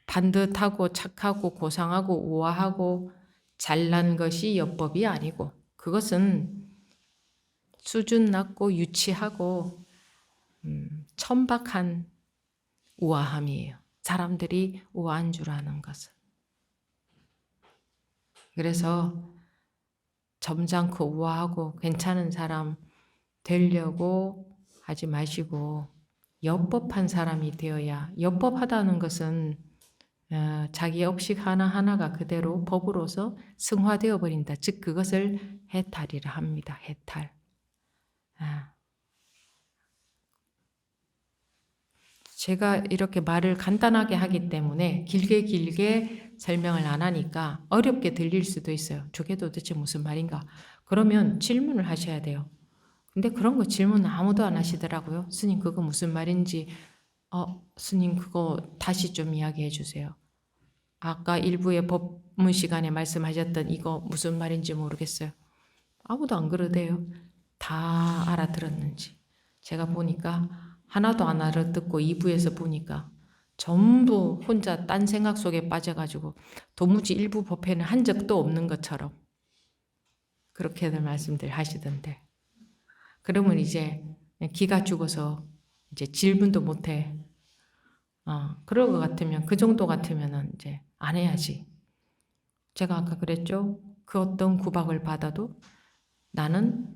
반듯하고 착하고 고상하고 우아하고 잘난 것이 엿법이 아니고 그것은 수준 낮고 유치하고 천박한 우아함이에요. 사람들이 우아한 줄 아는 것은. 그래서 점잖고 우아하고 괜찮은 사람 되려고 하지 마시고 엽법한 사람이 되어야, 엽법하다는 것은 자기 업식 하나하나가 그대로 법으로서 승화되어 버린다. 즉 그것을 해탈이라 합니다. 해탈. 제가 이렇게 말을 간단하게 하기 때문에 길게 설명을 안 하니까 어렵게 들릴 수도 있어요. 저게 도대체 무슨 말인가? 그러면 질문을 하셔야 돼요. 근데 그런 거 질문 아무도 안 하시더라고요. 스님 그거 무슨 말인지 스님 그거 다시 좀 이야기해 주세요. 아까 일부의 법문 시간에 말씀하셨던 이거 무슨 말인지 모르겠어요. 아무도 안 그러대요. 다 알아들었는지. 제가 보니까 하나도 안 알아듣고 2부에서 보니까 전부 혼자 딴 생각 속에 빠져가지고 도무지 일부 법회는 한 적도 없는 것처럼 그렇게들 말씀들 하시던데, 그러면 이제 기가 죽어서 이제 질문도 못해. 그럴 것 같으면, 그 정도 같으면은 이제 안 해야지. 제가 아까 그랬죠? 그 어떤 구박을 받아도 나는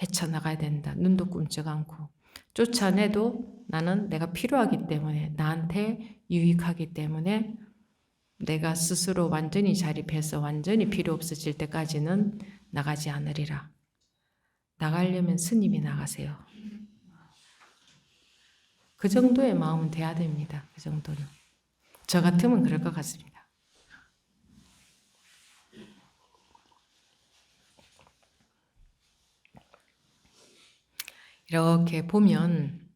헤쳐나가야 된다. 눈도 끔찍 않고. 쫓아내도 나는 내가 필요하기 때문에, 나한테 유익하기 때문에 내가 스스로 완전히 자립해서 완전히 필요 없어질 때까지는 나가지 않으리라. 나가려면 스님이 나가세요. 그 정도의 마음은 돼야 됩니다. 그 정도는. 저 같으면 그럴 것 같습니다. 이렇게 보면,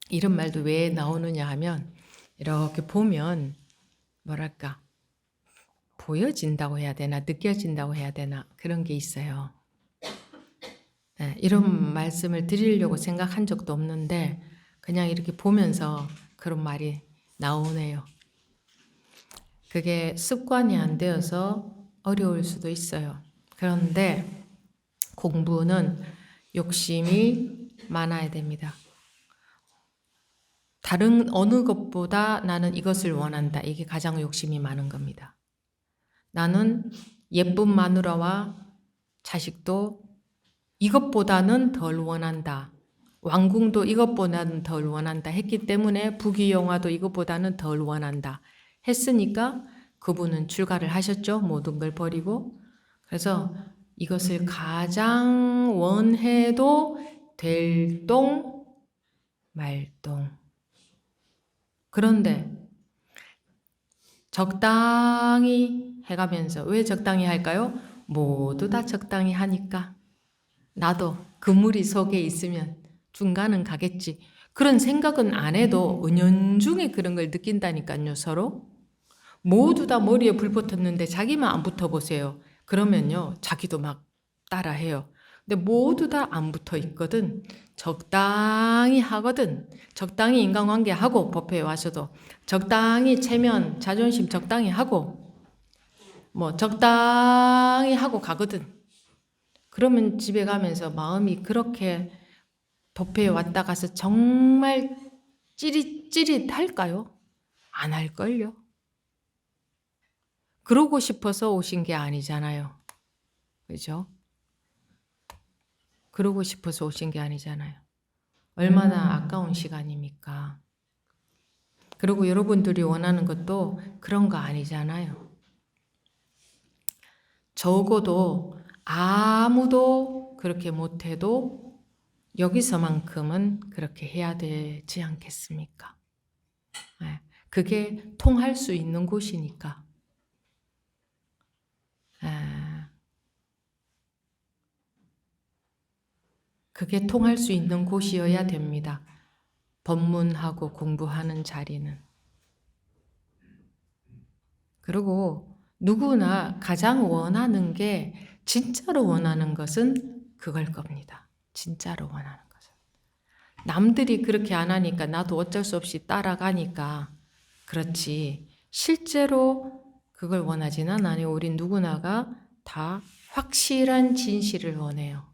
이런 말도 왜 나오느냐 하면, 이렇게 보면 뭐랄까 보여진다고 해야 되나 느껴진다고 해야 되나 그런 게 있어요. 이런 말씀을 드리려고 생각한 적도 없는데 그냥 이렇게 보면서 그런 말이 나오네요. 그게 습관이 안 되어서 어려울 수도 있어요. 그런데 공부는 욕심이 많아야 됩니다. 다른 어느 것보다 나는 이것을 원한다. 이게 가장 욕심이 많은 겁니다. 나는 예쁜 마누라와 자식도 이것보다는 덜 원한다. 왕궁도 이것보다는 덜 원한다 했기 때문에 부귀영화도 이것보다는 덜 원한다 했으니까 그분은 출가를 하셨죠. 모든 걸 버리고. 그래서 이것을 가장 원해도 될 똥 말똥. 그런데 적당히 해가면서, 왜 적당히 할까요? 모두 다 적당히 하니까 나도 그 무리 속에 있으면 중간은 가겠지. 그런 생각은 안 해도 은연중에 그런 걸 느낀다니까요. 서로. 모두 다 머리에 불 붙었는데 자기만 안 붙어보세요. 그러면요 자기도 막 따라해요. 근데 모두 다 안 붙어 있거든. 적당히 하거든. 적당히 인간관계 하고, 법회에 와서도 적당히 체면, 자존심 적당히 하고, 뭐 적당히 하고 가거든. 그러면 집에 가면서 마음이 그렇게 법회에 왔다 가서 정말 찌릿찌릿할까요? 안 할걸요. 그러고 싶어서 오신 게 아니잖아요. 그죠? 그러고 싶어서 오신 게 아니잖아요. 얼마나 아까운 시간입니까? 그리고 여러분들이 원하는 것도 그런 거 아니잖아요. 적어도 아무도 그렇게 못해도 여기서만큼은 그렇게 해야 되지 않겠습니까? 그게 통할 수 있는 곳이니까. 그게 통할 수 있는 곳이어야 됩니다. 법문하고 공부하는 자리는. 그리고 누구나 가장 원하는 게, 진짜로 원하는 것은 그걸 겁니다. 진짜로 원하는 것은. 남들이 그렇게 안 하니까 나도 어쩔 수 없이 따라가니까 그렇지, 실제로 그걸 원하지는 않아요. 우린 누구나가 다 확실한 진실을 원해요.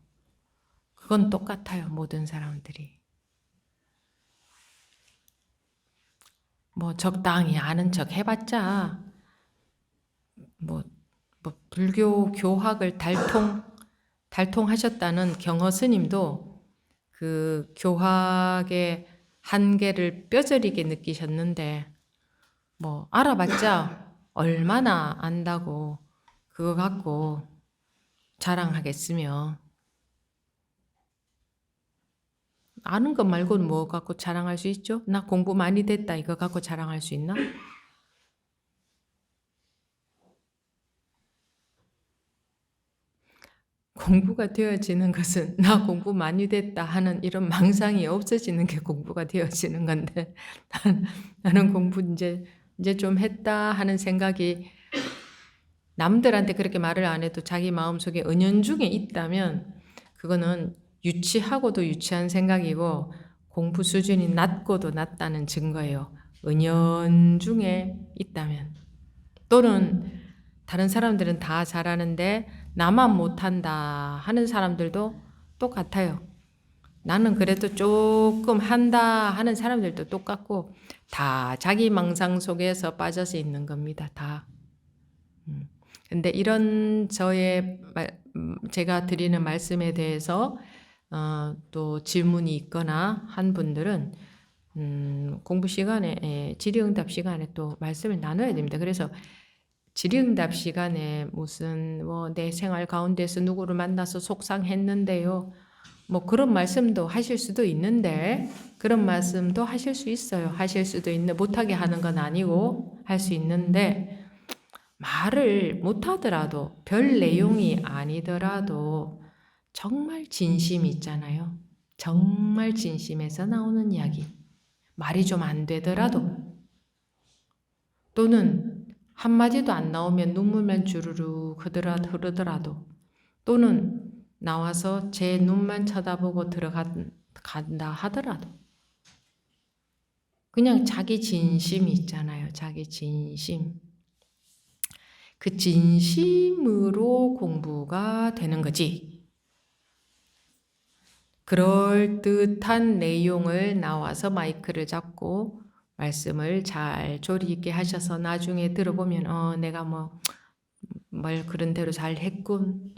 그건 똑같아요. 모든 사람들이. 뭐 적당히 아는 척 해봤자 뭐 불교 교학을 달통하셨다는 경허 스님도 그 교학의 한계를 뼈저리게 느끼셨는데 뭐 알아봤자 얼마나 안다고 그거 갖고 자랑하겠으며 아는 것 말고는 뭐 갖고 자랑할 수 있죠? 나 공부 많이 됐다 이거 갖고 자랑할 수 있나? 공부가 되어지는 것은 나 공부 많이 됐다 하는 이런 망상이 없어지는 게 공부가 되어지는 건데 나는 공부 이제 좀 했다 하는 생각이 남들한테 그렇게 말을 안 해도 자기 마음속에 은연중에 있다면 그거는 유치하고도 유치한 생각이고 공부 수준이 낮고도 낮다는 증거예요. 은연중에 있다면. 또는 다른 사람들은 다 잘하는데 나만 못한다 하는 사람들도 똑같아요. 나는 그래도 조금 한다 하는 사람들도 똑같고 다 자기 망상 속에서 빠져서 있는 겁니다. 다. 근데 이런 제가 드리는 말씀에 대해서 또 질문이 있거나 한 분들은 공부 시간에 질의응답 시간에 또 말씀을 나눠야 됩니다. 그래서 질의응답 시간에 무슨 뭐 내 생활 가운데서 누구를 만나서 속상했는데요. 뭐 그런 말씀도 하실 수도 있는데 그런 말씀도 하실 수 있어요. 하실 수도 있는데 못하게 하는 건 아니고 할 수 있는데 말을 못하더라도 별 내용이 아니더라도 정말 진심이 있잖아요. 정말 진심에서 나오는 이야기. 말이 좀 안 되더라도 또는 한마디도 안 나오면 눈물만 주르륵 흐르더라도 또는 나와서 제 눈만 쳐다보고 들어간다 하더라도 그냥 자기 진심이 있잖아요. 자기 진심. 그 진심으로 공부가 되는 거지. 그럴듯한 내용을 나와서 마이크를 잡고 말씀을 잘 조리 있게 하셔서 나중에 들어보면 내가 뭘 그런 대로 잘 했군.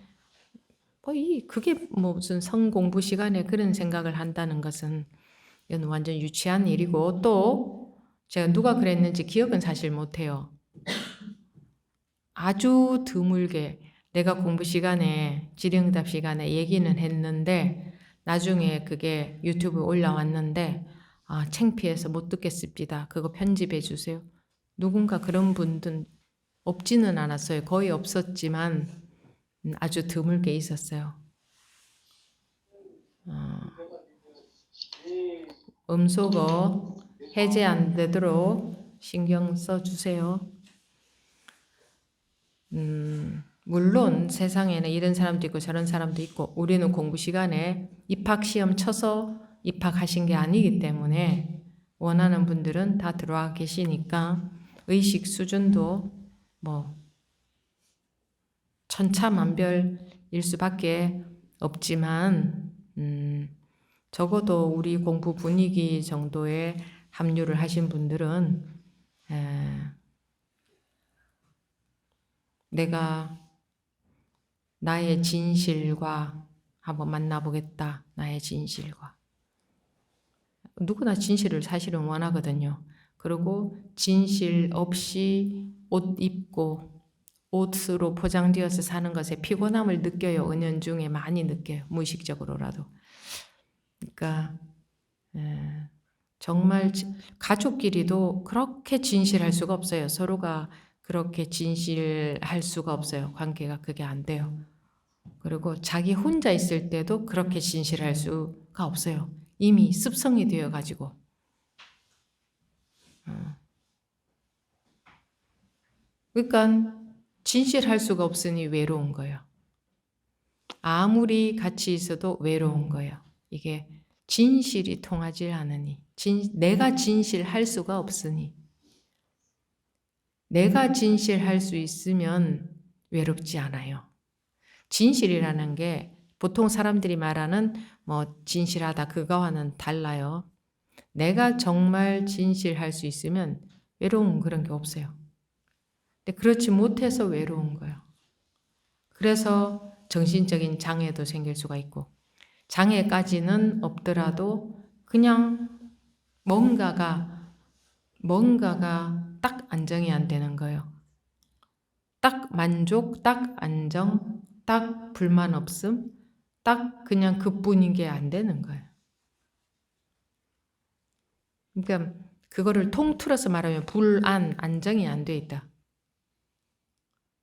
그게 무슨 성공부 시간에 그런 생각을 한다는 것은 이건 완전 유치한 일이고 또 제가 누가 그랬는지 기억은 사실 못해요. 아주 드물게 내가 공부 시간에 질의응답 시간에 얘기는 했는데 나중에 그게 유튜브에 올라왔는데 창피해서 못 듣겠습니다. 그거 편집해 주세요. 누군가 그런 분들은 없지는 않았어요. 거의 없었지만 아주 드물게 있었어요. 음소거 해제 안 되도록 신경 써 주세요. 물론 세상에는 이런 사람도 있고 저런 사람도 있고 우리는 공부 시간에 입학시험 쳐서 입학하신 게 아니기 때문에 원하는 분들은 다 들어와 계시니까 의식 수준도 천차만별일 수밖에 없지만 적어도 우리 공부 분위기 정도에 합류를 하신 분들은 내가 나의 진실과 한번 만나보겠다. 나의 진실과. 누구나 진실을 사실은 원하거든요. 그리고 진실 없이 옷 입고 옷으로 포장되어서 사는 것에 피곤함을 느껴요. 은연중에 많이 느껴요. 무의식적으로라도. 그러니까 정말 가족끼리도 그렇게 진실할 수가 없어요. 서로가 그렇게 진실할 수가 없어요. 관계가 그게 안 돼요. 그리고 자기 혼자 있을 때도 그렇게 진실할 수가 없어요. 이미 습성이 되어가지고. 그러니까 진실할 수가 없으니 외로운 거예요. 아무리 같이 있어도 외로운 거예요. 이게 진실이 통하지 않으니, 내가 진실할 수가 없으니, 내가 진실할 수 있으면 외롭지 않아요. 진실이라는 게 보통 사람들이 말하는 진실하다 그거와는 달라요. 내가 정말 진실할 수 있으면 외로운 그런 게 없어요. 근데 그렇지 못해서 외로운 거예요. 그래서 정신적인 장애도 생길 수가 있고 장애까지는 없더라도 그냥 뭔가가 딱 안정이 안 되는 거예요. 딱 만족, 딱 안정, 딱 불만 없음, 딱 그냥 그뿐인 게 안 되는 거예요. 그러니까 그거를 통틀어서 말하면 불안, 안정이 안 돼 있다.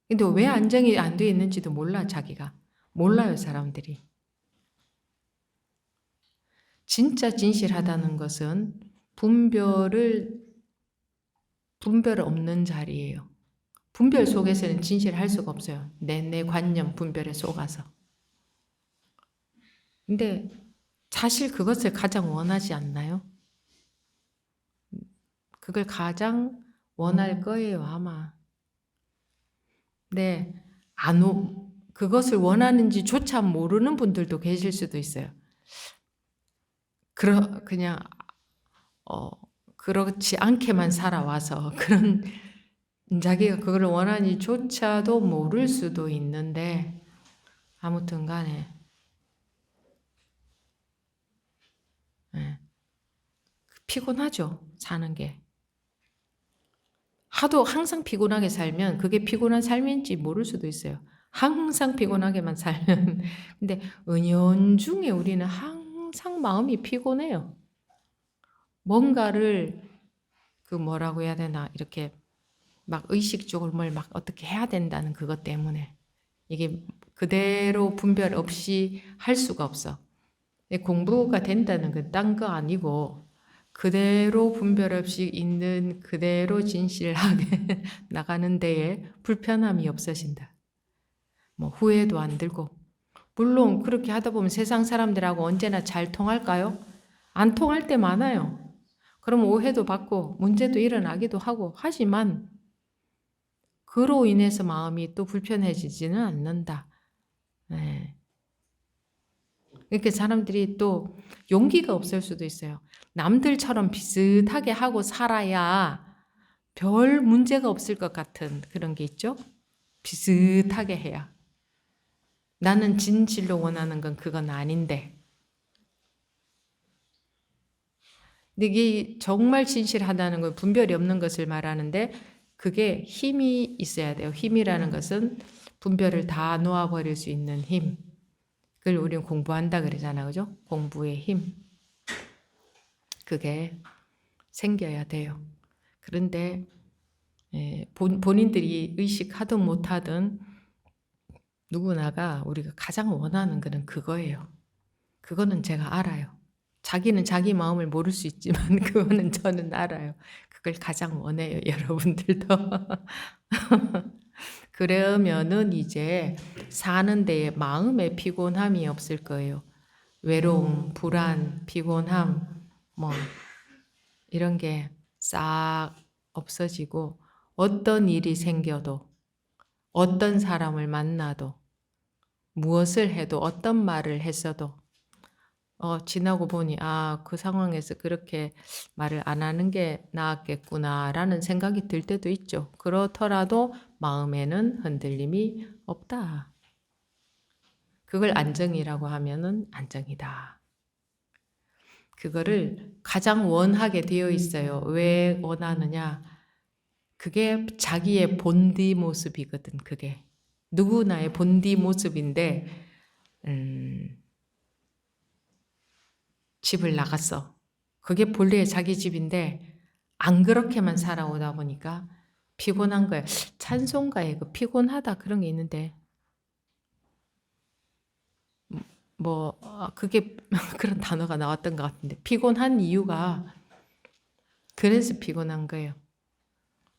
근데 왜 안정이 안 돼 있는지도 몰라, 자기가. 몰라요, 사람들이. 진짜 진실하다는 것은 분별 없는 자리예요. 분별 속에서는 진실할 수가 없어요. 내 관념 분별에 속아서. 근데 사실 그것을 가장 원하지 않나요? 그걸 가장 원할 거예요, 아마. 네, 그것을 원하는지조차 모르는 분들도 계실 수도 있어요. 그냥 그렇지 않게만 살아와서 그런 자기가 그걸 원하는지조차도 모를 수도 있는데 아무튼 간에 피곤하죠, 사는 게. 하도 항상 피곤하게 살면 그게 피곤한 삶인지 모를 수도 있어요. 항상 피곤하게만 살면. 근데 은연중에 우리는 항상 마음이 피곤해요. 뭔가를 뭐라고 해야 되나, 이렇게 막 의식적으로 뭘 막 어떻게 해야 된다는 그것 때문에 이게 그대로 분별 없이 할 수가 없어. 공부가 된다는 건 딴 거 아니고 그대로 분별 없이 있는 그대로 진실하게 나가는 데에 불편함이 없어진다. 뭐 후회도 안 들고. 물론 그렇게 하다 보면 세상 사람들하고 언제나 잘 통할까요? 안 통할 때 많아요. 그럼 오해도 받고 문제도 일어나기도 하고 하지만 그로 인해서 마음이 또 불편해지지는 않는다. 네. 이렇게 사람들이 또 용기가 없을 수도 있어요. 남들처럼 비슷하게 하고 살아야 별 문제가 없을 것 같은 그런 게 있죠. 비슷하게 해야. 나는 진실로 원하는 건 그건 아닌데. 근데 이게 정말 진실하다는 건 분별이 없는 것을 말하는데 그게 힘이 있어야 돼요. 힘이라는 것은 분별을 다 놓아버릴 수 있는 힘. 그걸 우리는 공부한다 그러잖아, 그죠? 공부의 힘. 그게 생겨야 돼요. 그런데 본인들이 의식하든 못하든 누구나가 우리가 가장 원하는 것은 그거예요. 그거는 제가 알아요. 자기는 자기 마음을 모를 수 있지만 그거는 저는 알아요. 그걸 가장 원해요, 여러분들도. 그러면은 이제 사는 데에 마음의 피곤함이 없을 거예요. 외로움, 불안, 피곤함, 뭐 이런 게 싹 없어지고 어떤 일이 생겨도 어떤 사람을 만나도 무엇을 해도 어떤 말을 했어도 지나고 보니 그 상황에서 그렇게 말을 안 하는 게 나았겠구나라는 생각이 들 때도 있죠. 그렇더라도 마음에는 흔들림이 없다. 그걸 안정이라고 하면은 안정이다. 그거를 가장 원하게 되어 있어요. 왜 원하느냐? 그게 자기의 본디 모습이거든. 그게 누구나의 본디 모습인데 집을 나갔어. 그게 본래 자기 집인데 안 그렇게만 살아오다 보니까 피곤한 거야. 찬송가에 그 피곤하다 그런 게 있는데 그게 그런 단어가 나왔던 것 같은데 피곤한 이유가 그래서 피곤한 거예요.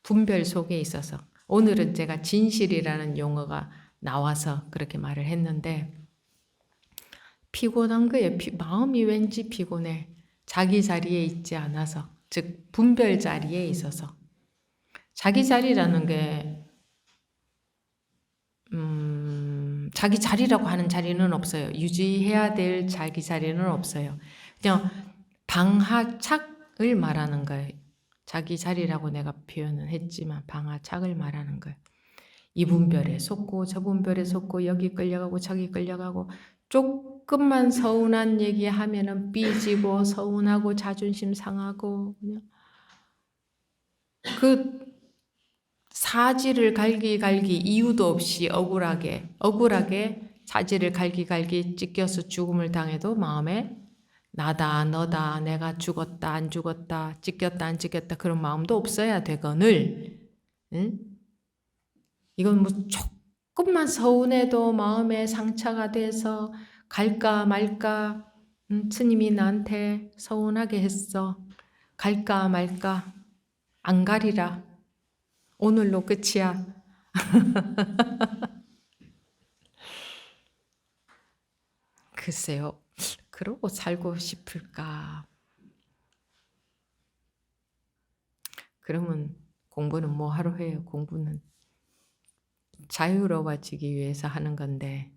분별 속에 있어서. 오늘은 제가 진실이라는 용어가 나와서 그렇게 말을 했는데 피곤한 거예요. 마음이 왠지 피곤해. 자기 자리에 있지 않아서. 즉 분별 자리에 있어서. 자기 자리라는 게 자기 자리라고 하는 자리는 없어요. 유지해야 될 자기 자리는 없어요. 그냥 방하착을 말하는 거예요. 자기 자리라고 내가 표현은 했지만 방하착을 말하는 거예요. 이 분별에 속고 저 분별에 속고 여기 끌려가고 저기 끌려가고 조금만 서운한 얘기 하면은 삐지고 서운하고 자존심 상하고 그냥 그 사지를 갈기갈기 이유도 없이 억울하게 사지를 갈기갈기 찢겨서 죽음을 당해도 마음에 나다 너다 내가 죽었다 안 죽었다 찢겼다 안 찢겼다 그런 마음도 없어야 되거늘 응? 이건 뭐 조금만 서운해도 마음에 상처가 돼서 갈까 말까 스님이 나한테 서운하게 했어 갈까 말까 안 가리라 오늘로 끝이야 글쎄요 그러고 살고 싶을까 그러면 공부는 뭐 하러 해요 공부는 자유로워지기 위해서 하는 건데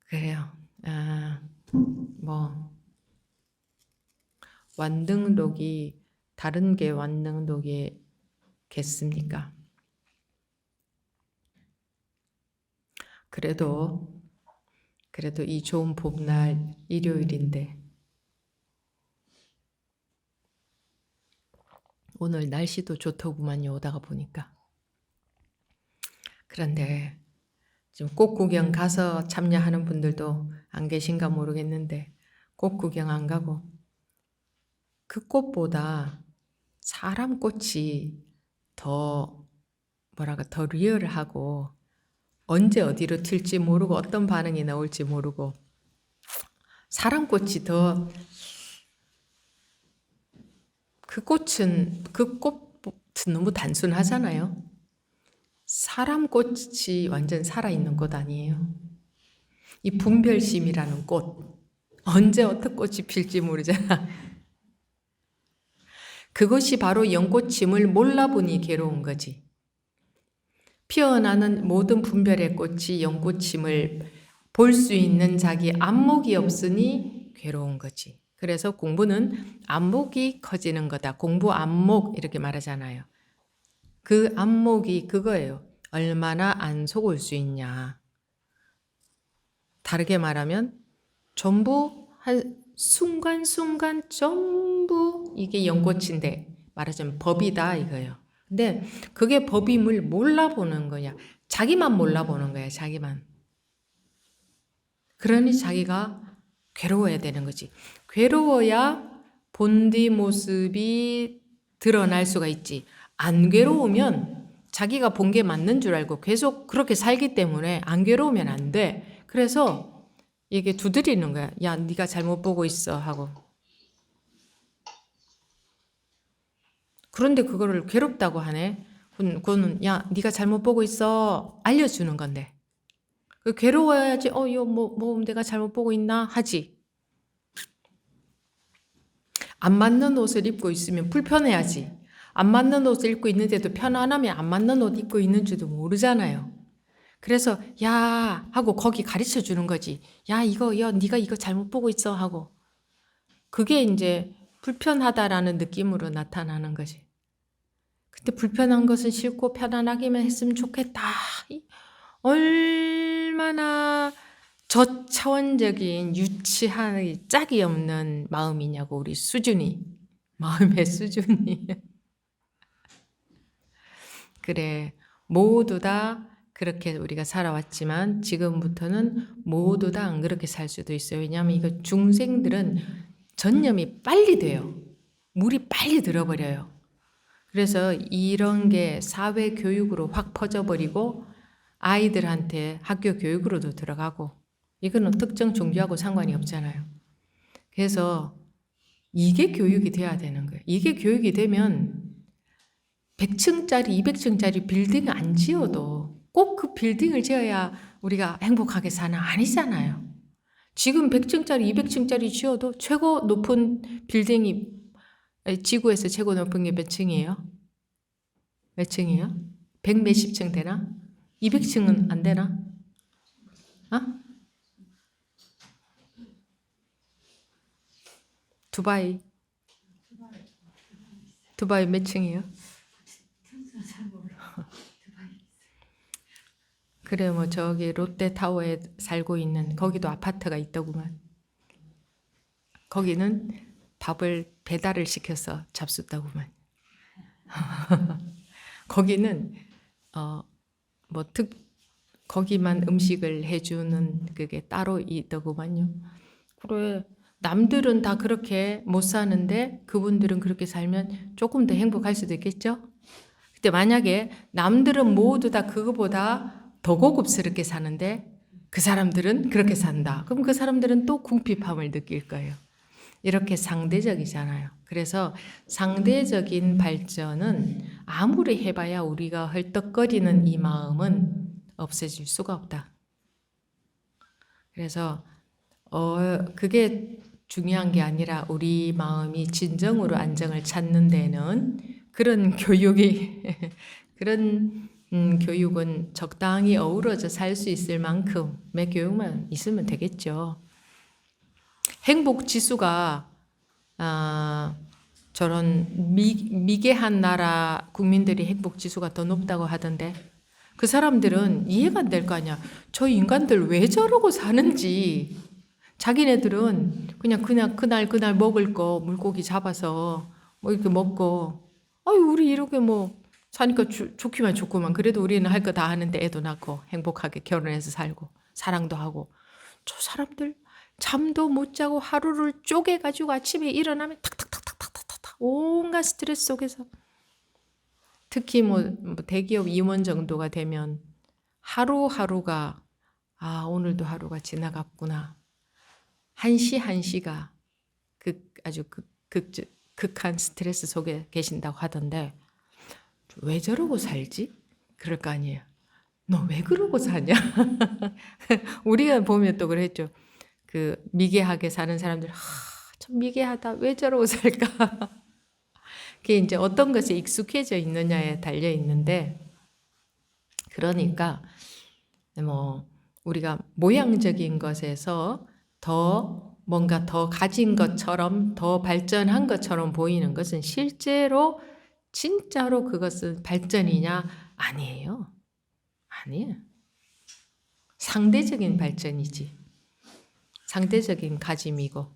그래요. 뭐 완등록이 다른 게 완등록이겠습니까? 그래도 이 좋은 봄날 일요일인데 오늘 날씨도 좋더구만요. 오다가 보니까. 그런데 지금 꽃 구경 가서 참여하는 분들도 안 계신가 모르겠는데 꽃 구경 안 가고 그 꽃보다 사람 꽃이 더 더 리얼하고 언제 어디로 튈지 모르고 어떤 반응이 나올지 모르고 사람 꽃이 더 그 꽃은 너무 단순하잖아요. 사람 꽃이 완전 살아있는 꽃 아니에요. 이 분별심이라는 꽃 언제 어떤 꽃이 필지 모르잖아. 그것이 바로 연꽃임을 몰라보니 괴로운 거지. 피어나는 모든 분별의 꽃이 연꽃임을 볼 수 있는 자기 안목이 없으니 괴로운 거지. 그래서 공부는 안목이 커지는 거다. 공부 안목 이렇게 말하잖아요. 그 안목이 그거예요. 얼마나 안 속을 수 있냐. 다르게 말하면 전부 한 순간순간 전부 이게 연꽃인데 말하자면 법이다 이거예요. 근데 그게 법임을 몰라보는 거야. 자기만 몰라보는 거야. 자기만. 그러니 자기가 괴로워야 되는 거지. 괴로워야 본디 모습이 드러날 수가 있지. 안 괴로우면 자기가 본 게 맞는 줄 알고 계속 그렇게 살기 때문에 안 괴로우면 안 돼. 그래서 이게 두드리는 거야. 야, 네가 잘못 보고 있어 하고. 그런데 그거를 괴롭다고 하네. 그거는 야, 네가 잘못 보고 있어 알려주는 건데. 괴로워야지. 이거 뭐 내가 잘못 보고 있나 하지. 안 맞는 옷을 입고 있으면 불편해야지. 안 맞는 옷을 입고 있는데도 편안하면 안 맞는 옷 입고 있는지도 모르잖아요. 그래서 야 하고 거기 가르쳐 주는 거지. 야 네가 이거 잘못 보고 있어 하고. 그게 이제 불편하다라는 느낌으로 나타나는 거지. 근데 불편한 것은 싫고 편안하게만 했으면 좋겠다. 얼마나 저차원적인 유치한 짝이 없는 마음이냐고 우리 수준이. 마음의 수준이. 그래 모두 다 그렇게 우리가 살아왔지만 지금부터는 모두 다 안 그렇게 살 수도 있어요. 왜냐하면 이거 중생들은 전념이 빨리 돼요. 물이 빨리 들어버려요. 그래서 이런 게 사회 교육으로 확 퍼져버리고 아이들한테 학교 교육으로도 들어가고 이거는 특정 종교하고 상관이 없잖아요. 그래서 이게 교육이 돼야 되는 거예요. 이게 교육이 되면 100층짜리, 200층짜리 빌딩 안 지어도 꼭 그 빌딩을 지어야 우리가 행복하게 사나 아니잖아요. 지금 100층짜리, 200층짜리 지어도 최고 높은 빌딩이 지구에서 최고 높은 게 몇 층이에요? 몇 층이에요? 100 몇십 층 되나? 200층은 안 되나? 어? 두바이 몇 층이에요? 그래 뭐 저기 롯데타워에 살고 있는 거기도 아파트가 있더구만. 거기는 밥을 배달을 시켜서 잡숫다구만. 거기는 거기만 음식을 해주는 그게 따로 있더구만요. 그래 남들은 다 그렇게 못 사는데 그분들은 그렇게 살면 조금 더 행복할 수도 있겠죠. 근데 만약에 남들은 모두 다 그거보다 더 고급스럽게 사는데 그 사람들은 그렇게 산다. 그럼 그 사람들은 또 궁핍함을 느낄 거예요. 이렇게 상대적이잖아요. 그래서 상대적인 발전은 아무리 해봐야 우리가 헐떡거리는 이 마음은 없애질 수가 없다. 그래서 그게 중요한 게 아니라 우리 마음이 진정으로 안정을 찾는 데는 그런 교육이 그런 교육은 적당히 어우러져 살 수 있을 만큼의 교육만 있으면 되겠죠. 행복 지수가 저런 미개한 나라 국민들이 행복 지수가 더 높다고 하던데 그 사람들은 이해가 안 될 거 아니야. 저 인간들 왜 저러고 사는지. 자기네들은 그냥 그날 먹을 거 물고기 잡아서 뭐 이렇게 먹고 아유 우리 이렇게 뭐 사니까 좋기만 좋구만. 그래도 우리는 할 거 다 하는데 애도 낳고 행복하게 결혼해서 살고 사랑도 하고 저 사람들 잠도 못 자고 하루를 쪼개가지고 아침에 일어나면 탁탁탁탁탁탁탁 온갖 스트레스 속에서 특히 뭐 대기업 임원 정도가 되면 하루하루가 오늘도 하루가 지나갔구나. 한시가 아주 극한 스트레스 속에 계신다고 하던데 왜 저러고 살지? 그럴 거 아니에요. 너 왜 그러고 사냐? 우리가 보면 또 그랬죠. 그 미개하게 사는 사람들 참 미개하다. 왜 저러고 살까? 그게 이제 어떤 것에 익숙해져 있느냐에 달려 있는데 그러니까 뭐 우리가 모양적인 것에서 더 뭔가 더 가진 것처럼 더 발전한 것처럼 보이는 것은 실제로 진짜로 그것은 발전이냐? 아니에요. 아니에요. 상대적인 발전이지. 상대적인 가짐이고.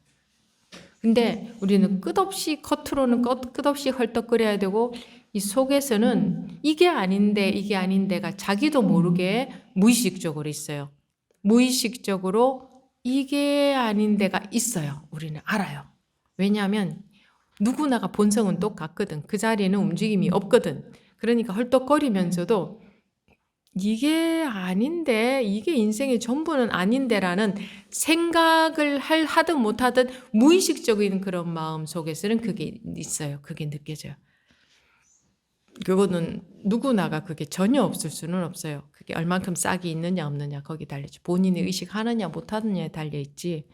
근데 우리는 끝없이 겉으로는 끝없이 헐떡거려야 되고 이 속에서는 이게 아닌데가 자기도 모르게 무의식적으로 있어요. 무의식적으로 이게 아닌 데가 있어요. 우리는 알아요. 왜냐하면 누구나가 본성은 똑같거든. 그 자리에는 움직임이 없거든. 그러니까 헐떡거리면서도 이게 아닌데, 이게 인생의 전부는 아닌데라는 생각을 하든 못하든 무의식적인 그런 마음 속에서는 그게 있어요. 그게 느껴져요. 그거는 누구나가 그게 전혀 없을 수는 없어요. 그게 얼만큼 싹이 있느냐 없느냐 거기 달려있지. 본인이 의식하느냐 못하느냐에 달려있지.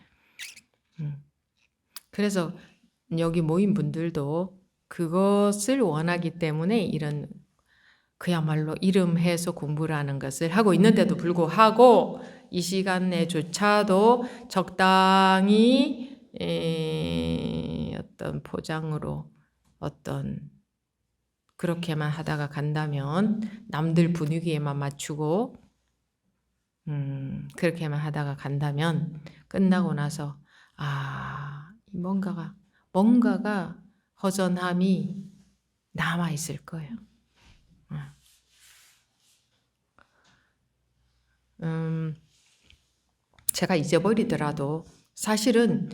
그래서 여기 모인 분들도 그것을 원하기 때문에 이런 그야말로 이름해서 공부를 하는 것을 하고 있는데도 불구하고 이 시간에조차도 적당히 어떤 포장으로 어떤 그렇게만 하다가 간다면 남들 분위기에만 맞추고 그렇게만 하다가 간다면 끝나고 나서 뭔가가 허전함이 남아 있을 거예요. 제가 잊어버리더라도 사실은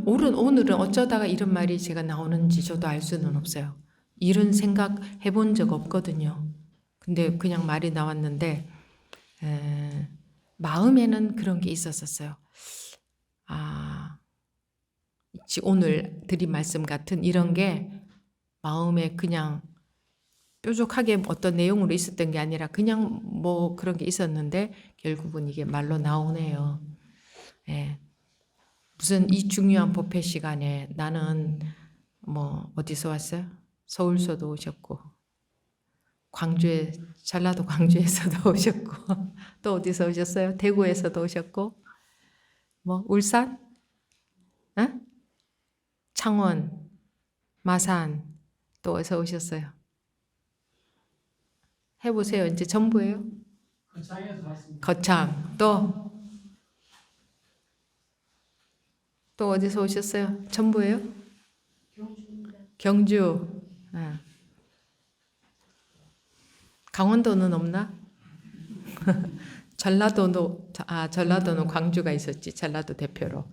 오늘은 어쩌다가 이런 말이 제가 나오는지 저도 알 수는 없어요. 이런 생각 해본 적 없거든요. 근데 그냥 말이 나왔는데 마음에는 그런 게 있었어요. 오늘 드린 말씀 같은 이런 게 마음에 그냥 뾰족하게 어떤 내용으로 있었던 게 아니라 그냥 뭐 그런 게 있었는데 결국은 이게 말로 나오네요. 예. 무슨 이 중요한 법회 시간에 나는 뭐 어디서 왔어요? 서울서도 오셨고 전라도 광주에서도 오셨고 또 어디서 오셨어요? 대구에서도 오셨고 뭐 울산? 어? 창원, 마산 또 어디서 오셨어요? 해보세요. 이제 전부예요. 거창에서 왔습니다. 거창. 또 어디서 오셨어요? 전부예요? 경주. 아. 강원도는 없나? 전라도는 광주가 있었지. 전라도 대표로.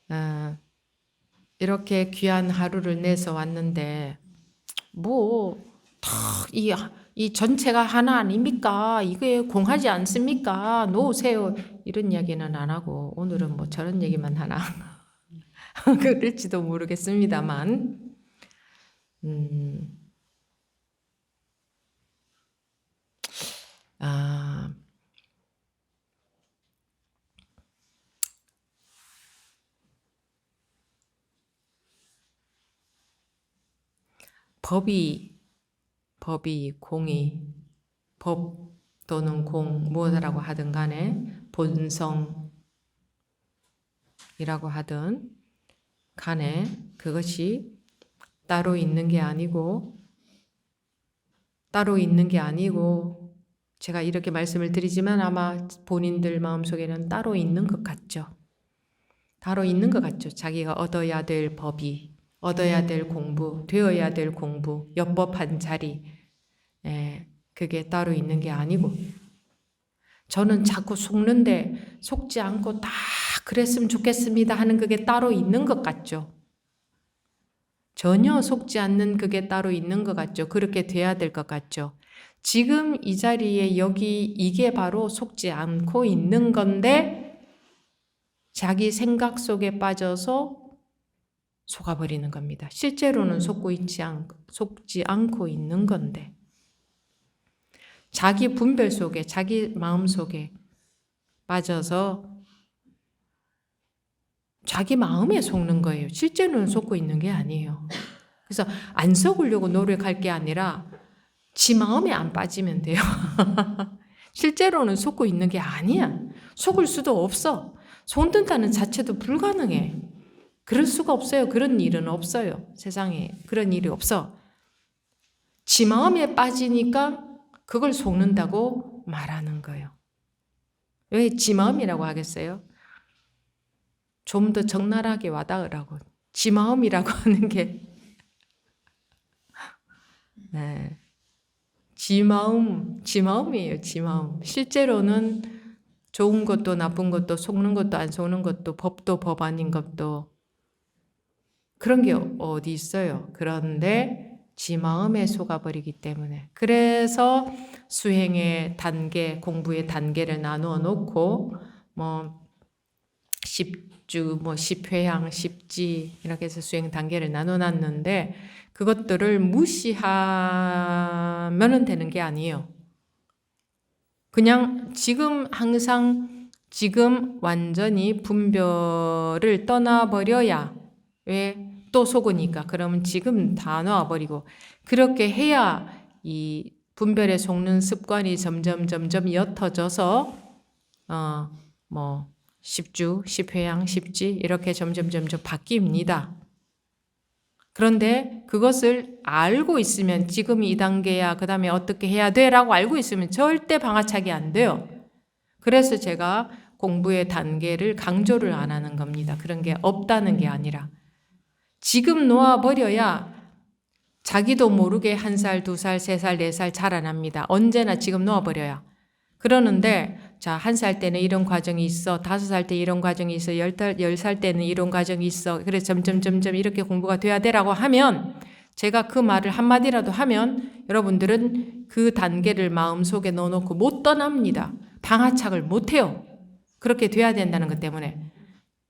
아, 이렇게 귀한 하루를 내서 왔는데 이 전체가 하나 아닙니까? 이게 공하지 않습니까? 놓으세요. 이런 이야기는 안 하고 오늘은 뭐 저런 얘기만 하나 그럴지도 모르겠습니다만 아, 법이 공이 법 또는 공 무엇이라고 하든 간에 본성이라고 하든 간에 그것이 따로 있는 게 아니고 제가 이렇게 말씀을 드리지만 아마 본인들 마음속에는 따로 있는 것 같죠. 자기가 얻어야 될 법이, 얻어야 될 공부, 되어야 될 공부, 엽법한 자리, 그게 따로 있는 게 아니고 저는 자꾸 속는데 속지 않고 다 그랬으면 좋겠습니다 하는 그게 따로 있는 것 같죠. 전혀 속지 않는 그게 따로 있는 것 같죠. 그렇게 돼야 될 것 같죠. 지금 이 자리에 여기 이게 바로 속지 않고 있는 건데 자기 생각 속에 빠져서 속아버리는 겁니다. 실제로는 속지 않고 있는 건데 자기 분별 속에 자기 마음 속에 빠져서 자기 마음에 속는 거예요. 실제로는 속고 있는 게 아니에요. 그래서 안 속으려고 노력할 게 아니라 지 마음에 안 빠지면 돼요. 실제로는 속고 있는 게 아니야. 속을 수도 없어. 속는다는 자체도 불가능해. 그럴 수가 없어요. 그런 일은 없어요. 세상에 그런 일이 없어. 지 마음에 빠지니까 그걸 속는다고 말하는 거예요. 왜 지 마음이라고 하겠어요? 좀 더 적나라하게 와닿으라고. 지 마음이라고 하는 게 네. 지 마음이에요. 지 마음. 실제로는 좋은 것도 나쁜 것도 속는 것도 안 속는 것도 법도 법 아닌 것도 그런 게 어디 있어요. 그런데 지 마음에 속아버리기 때문에 그래서 수행의 단계, 공부의 단계를 나누어 놓고 뭐 10주, 뭐 10회향, 10지 이렇게 해서 수행 단계를 나눠 놨는데 그것들을 무시하면 되는 게 아니에요. 그냥 지금 항상 지금 완전히 분별을 떠나버려야 왜 또 속으니까 그러면 지금 다 놔버리고 그렇게 해야 이 분별에 속는 습관이 점점 옅어져서 뭐 10주, 10회향, 10지 이렇게 점점 바뀝니다. 그런데 그것을 알고 있으면 지금 이 단계야 그 다음에 어떻게 해야 돼 라고 알고 있으면 절대 방아차기 안 돼요. 그래서 제가 공부의 단계를 강조를 안 하는 겁니다. 그런 게 없다는 게 아니라 지금 놓아버려야 자기도 모르게 1살, 2살, 3살, 4살 자라납니다. 언제나 지금 놓아버려야. 그러는데 자, 1살 때는 이런 과정이 있어. 5살 때 이런 과정이 있어. 10살 때는 이런 과정이 있어. 그래서 점점 이렇게 공부가 돼야 되라고 하면 제가 그 말을 한마디라도 하면 여러분들은 그 단계를 마음속에 넣어놓고 못 떠납니다. 방아착을 못 해요. 그렇게 돼야 된다는 것 때문에.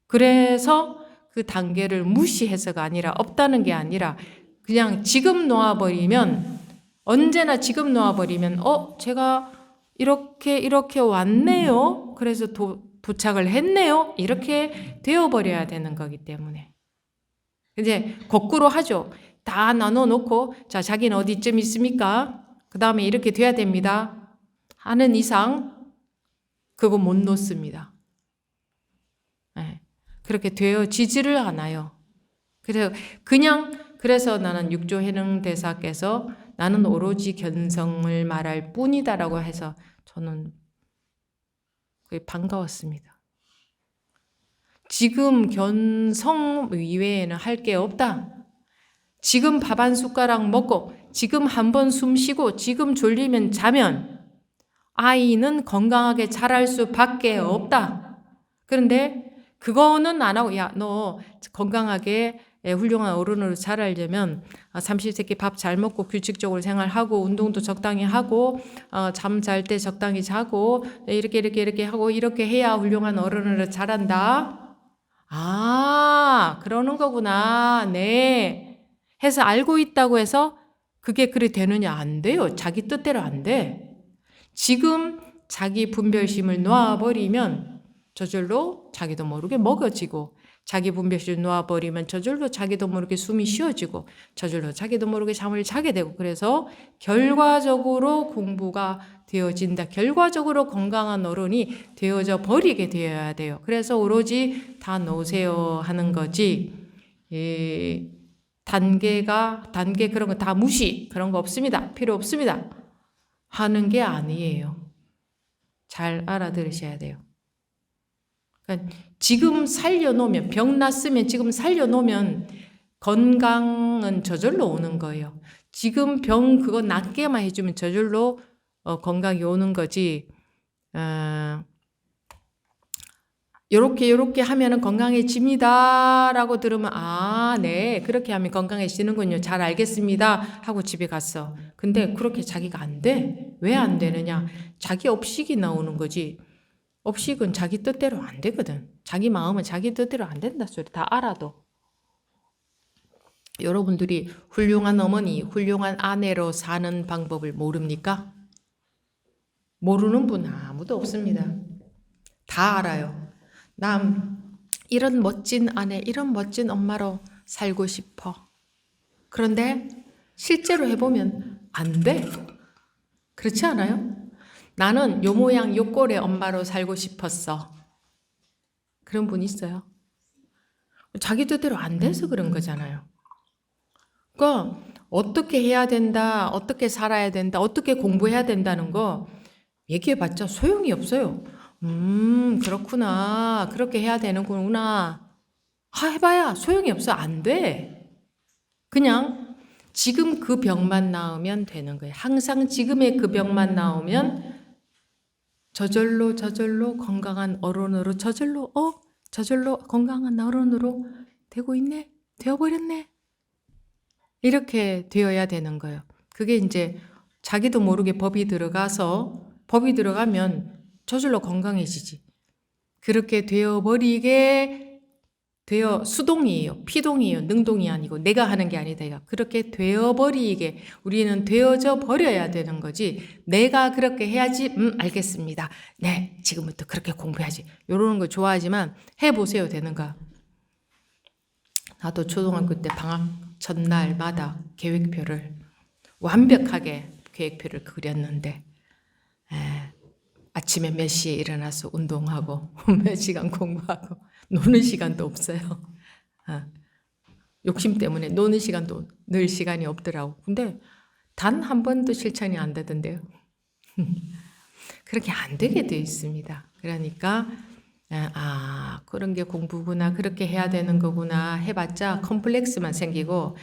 그래서 그 단계를 무시해서가 아니라 없다는 게 아니라 그냥 지금 놓아버리면 언제나 지금 놓아버리면 제가 이렇게 왔네요. 그래서 도착을 했네요. 이렇게 되어버려야 되는 거기 때문에 이제 거꾸로 하죠. 다 나눠놓고 자 자기는 어디쯤 있습니까? 그 다음에 이렇게 돼야 됩니다. 하는 이상 그거 못 놓습니다. 네. 그렇게 되어지지를 않아요. 그래서 나는 육조 해능 대사께서 나는 오로지 견성을 말할 뿐이다라고 해서 저는 그게 반가웠습니다. 지금 견성 이외에는 할 게 없다. 지금 밥 한 숟가락 먹고 지금 한번 숨 쉬고 지금 졸리면 자면 아이는 건강하게 자랄 수밖에 없다. 그런데 그거는 안 하고 야, 너 건강하게 훌륭한 어른으로 자라려면 삼시세끼 밥 잘 먹고 규칙적으로 생활하고 운동도 적당히 하고 잠 잘 때 적당히 자고 이렇게 하고 이렇게 해야 훌륭한 어른으로 자란다. 아, 그러는 거구나. 네. 해서 알고 있다고 해서 그게 그리 되느냐? 안 돼요. 자기 뜻대로 안 돼. 지금 자기 분별심을 놓아버리면 저절로 자기도 모르게 먹어지고 자기 분별심을 놓아버리면 저절로 자기도 모르게 숨이 쉬어지고 저절로 자기도 모르게 잠을 자게 되고 그래서 결과적으로 공부가 되어진다. 결과적으로 건강한 어른이 되어져 버리게 되어야 돼요. 그래서 오로지 다 놓으세요 하는 거지. 단계 그런 거 다 무시 그런 거 없습니다. 필요 없습니다. 하는 게 아니에요. 잘 알아들으셔야 돼요. 그러니까 지금 살려놓으면 병 났으면 지금 살려놓으면 건강은 저절로 오는 거예요. 지금 병 그거 낫게만 해주면 저절로 건강이 오는 거지. 요렇게 하면은 건강해집니다라고 들으면 네 그렇게 하면 건강해지는군요. 잘 알겠습니다 하고 집에 갔어. 근데 그렇게 자기가 안 돼. 왜 안 되느냐? 자기 업식이 나오는 거지. 업식은 자기 뜻대로 안 되거든. 자기 마음은 자기 뜻대로 안 된다 소리 다 알아도. 여러분들이 훌륭한 어머니, 훌륭한 아내로 사는 방법을 모릅니까? 모르는 분 아무도 없습니다. 다 알아요. 난 이런 멋진 아내, 이런 멋진 엄마로 살고 싶어. 그런데 실제로 해보면 안 돼. 그렇지 않아요? 나는 요 모양 요 꼴의 엄마로 살고 싶었어. 그런 분 있어요? 자기 뜻대로 안 돼서 그런 거잖아요. 그러니까 어떻게 해야 된다, 어떻게 살아야 된다, 어떻게 공부해야 된다는 거 얘기해봤자 소용이 없어요. 그렇구나. 그렇게 해야 되는구나. 해봐야 소용이 없어. 안 돼. 그냥 지금 그 병만 나으면 되는 거예요. 항상 지금의 그 병만 나오면 저절로 건강한 어른으로 저절로 건강한 어른으로 되고 있네. 되어버렸네. 이렇게 되어야 되는 거예요. 그게 이제 자기도 모르게 법이 들어가면 저절로 건강해지지. 그렇게 수동이에요. 피동이에요. 능동이 아니고 내가 하는 게 아니다. 그렇게 되어버리게 우리는 되어져 버려야 되는 거지. 내가 그렇게 해야지. 알겠습니다. 네, 지금부터 그렇게 공부해야지. 이러는 거 좋아하지만 해보세요. 되는가. 나도 초등학교 때 방학 전날마다 완벽하게 계획표를 그렸는데 아침에 몇 시에 일어나서 운동하고 몇 시간 공부하고 노는 시간도 없어요. 욕심 때문에 노는 시간도 늘 시간이 없더라고. 근데 단 한 번도 실천이 안 되던데요. 그렇게 안 되게 돼 있습니다. 그러니까 그런 게 공부구나, 그렇게 해야 되는 거구나 해봤자 컴플렉스만 생기고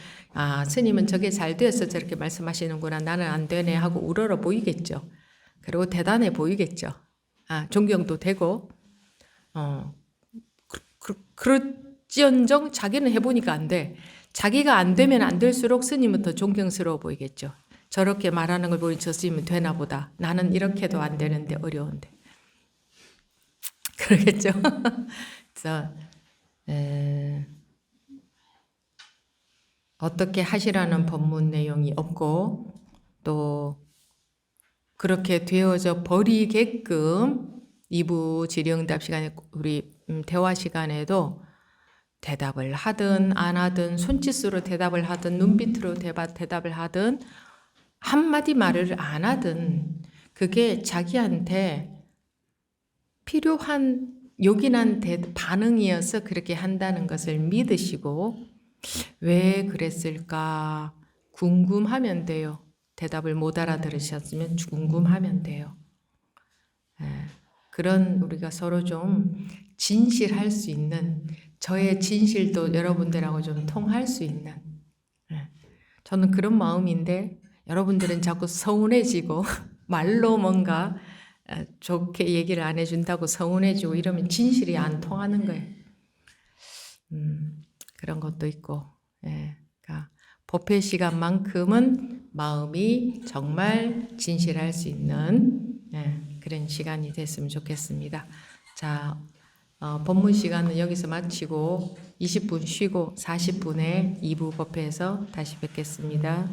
스님은 저게 잘 되어서 저렇게 말씀하시는구나, 나는 안 되네 하고 우러러 보이겠죠. 그리고 대단해 보이겠죠. 존경도 되고 그럴지언정 자기는 해보니까 안 돼. 자기가 안 되면 안 될수록 스님은 더 존경스러워 보이겠죠. 저렇게 말하는 걸 보니 저 스님은 되나 보다. 나는 이렇게도 안 되는데 어려운데. 그러겠죠. 그래서 어떻게 하시라는 법문 내용이 없고 또 그렇게 되어져 버리게끔 2부 질의응답 시간에 우리 대화 시간에도 대답을 하든 안 하든 손짓으로 대답을 하든 눈빛으로 대답을 하든 한마디 말을 안 하든 그게 자기한테 필요한 요긴한 반응이어서 그렇게 한다는 것을 믿으시고 왜 그랬을까 궁금하면 돼요. 대답을 못 알아들으셨으면 궁금하면 돼요. 그런 우리가 서로 좀 진실할 수 있는, 저의 진실도 여러분들하고 좀 통할 수 있는, 저는 그런 마음인데 여러분들은 자꾸 서운해지고 말로 뭔가 좋게 얘기를 안 해준다고 서운해지고 이러면 진실이 안 통하는 거예요. 그런 것도 있고, 그러니까 법회 시간만큼은 마음이 정말 진실할 수 있는 그런 시간이 됐으면 좋겠습니다. 자, 법문 시간은 여기서 마치고 20분 쉬고 40분에 2부 법회에서 다시 뵙겠습니다.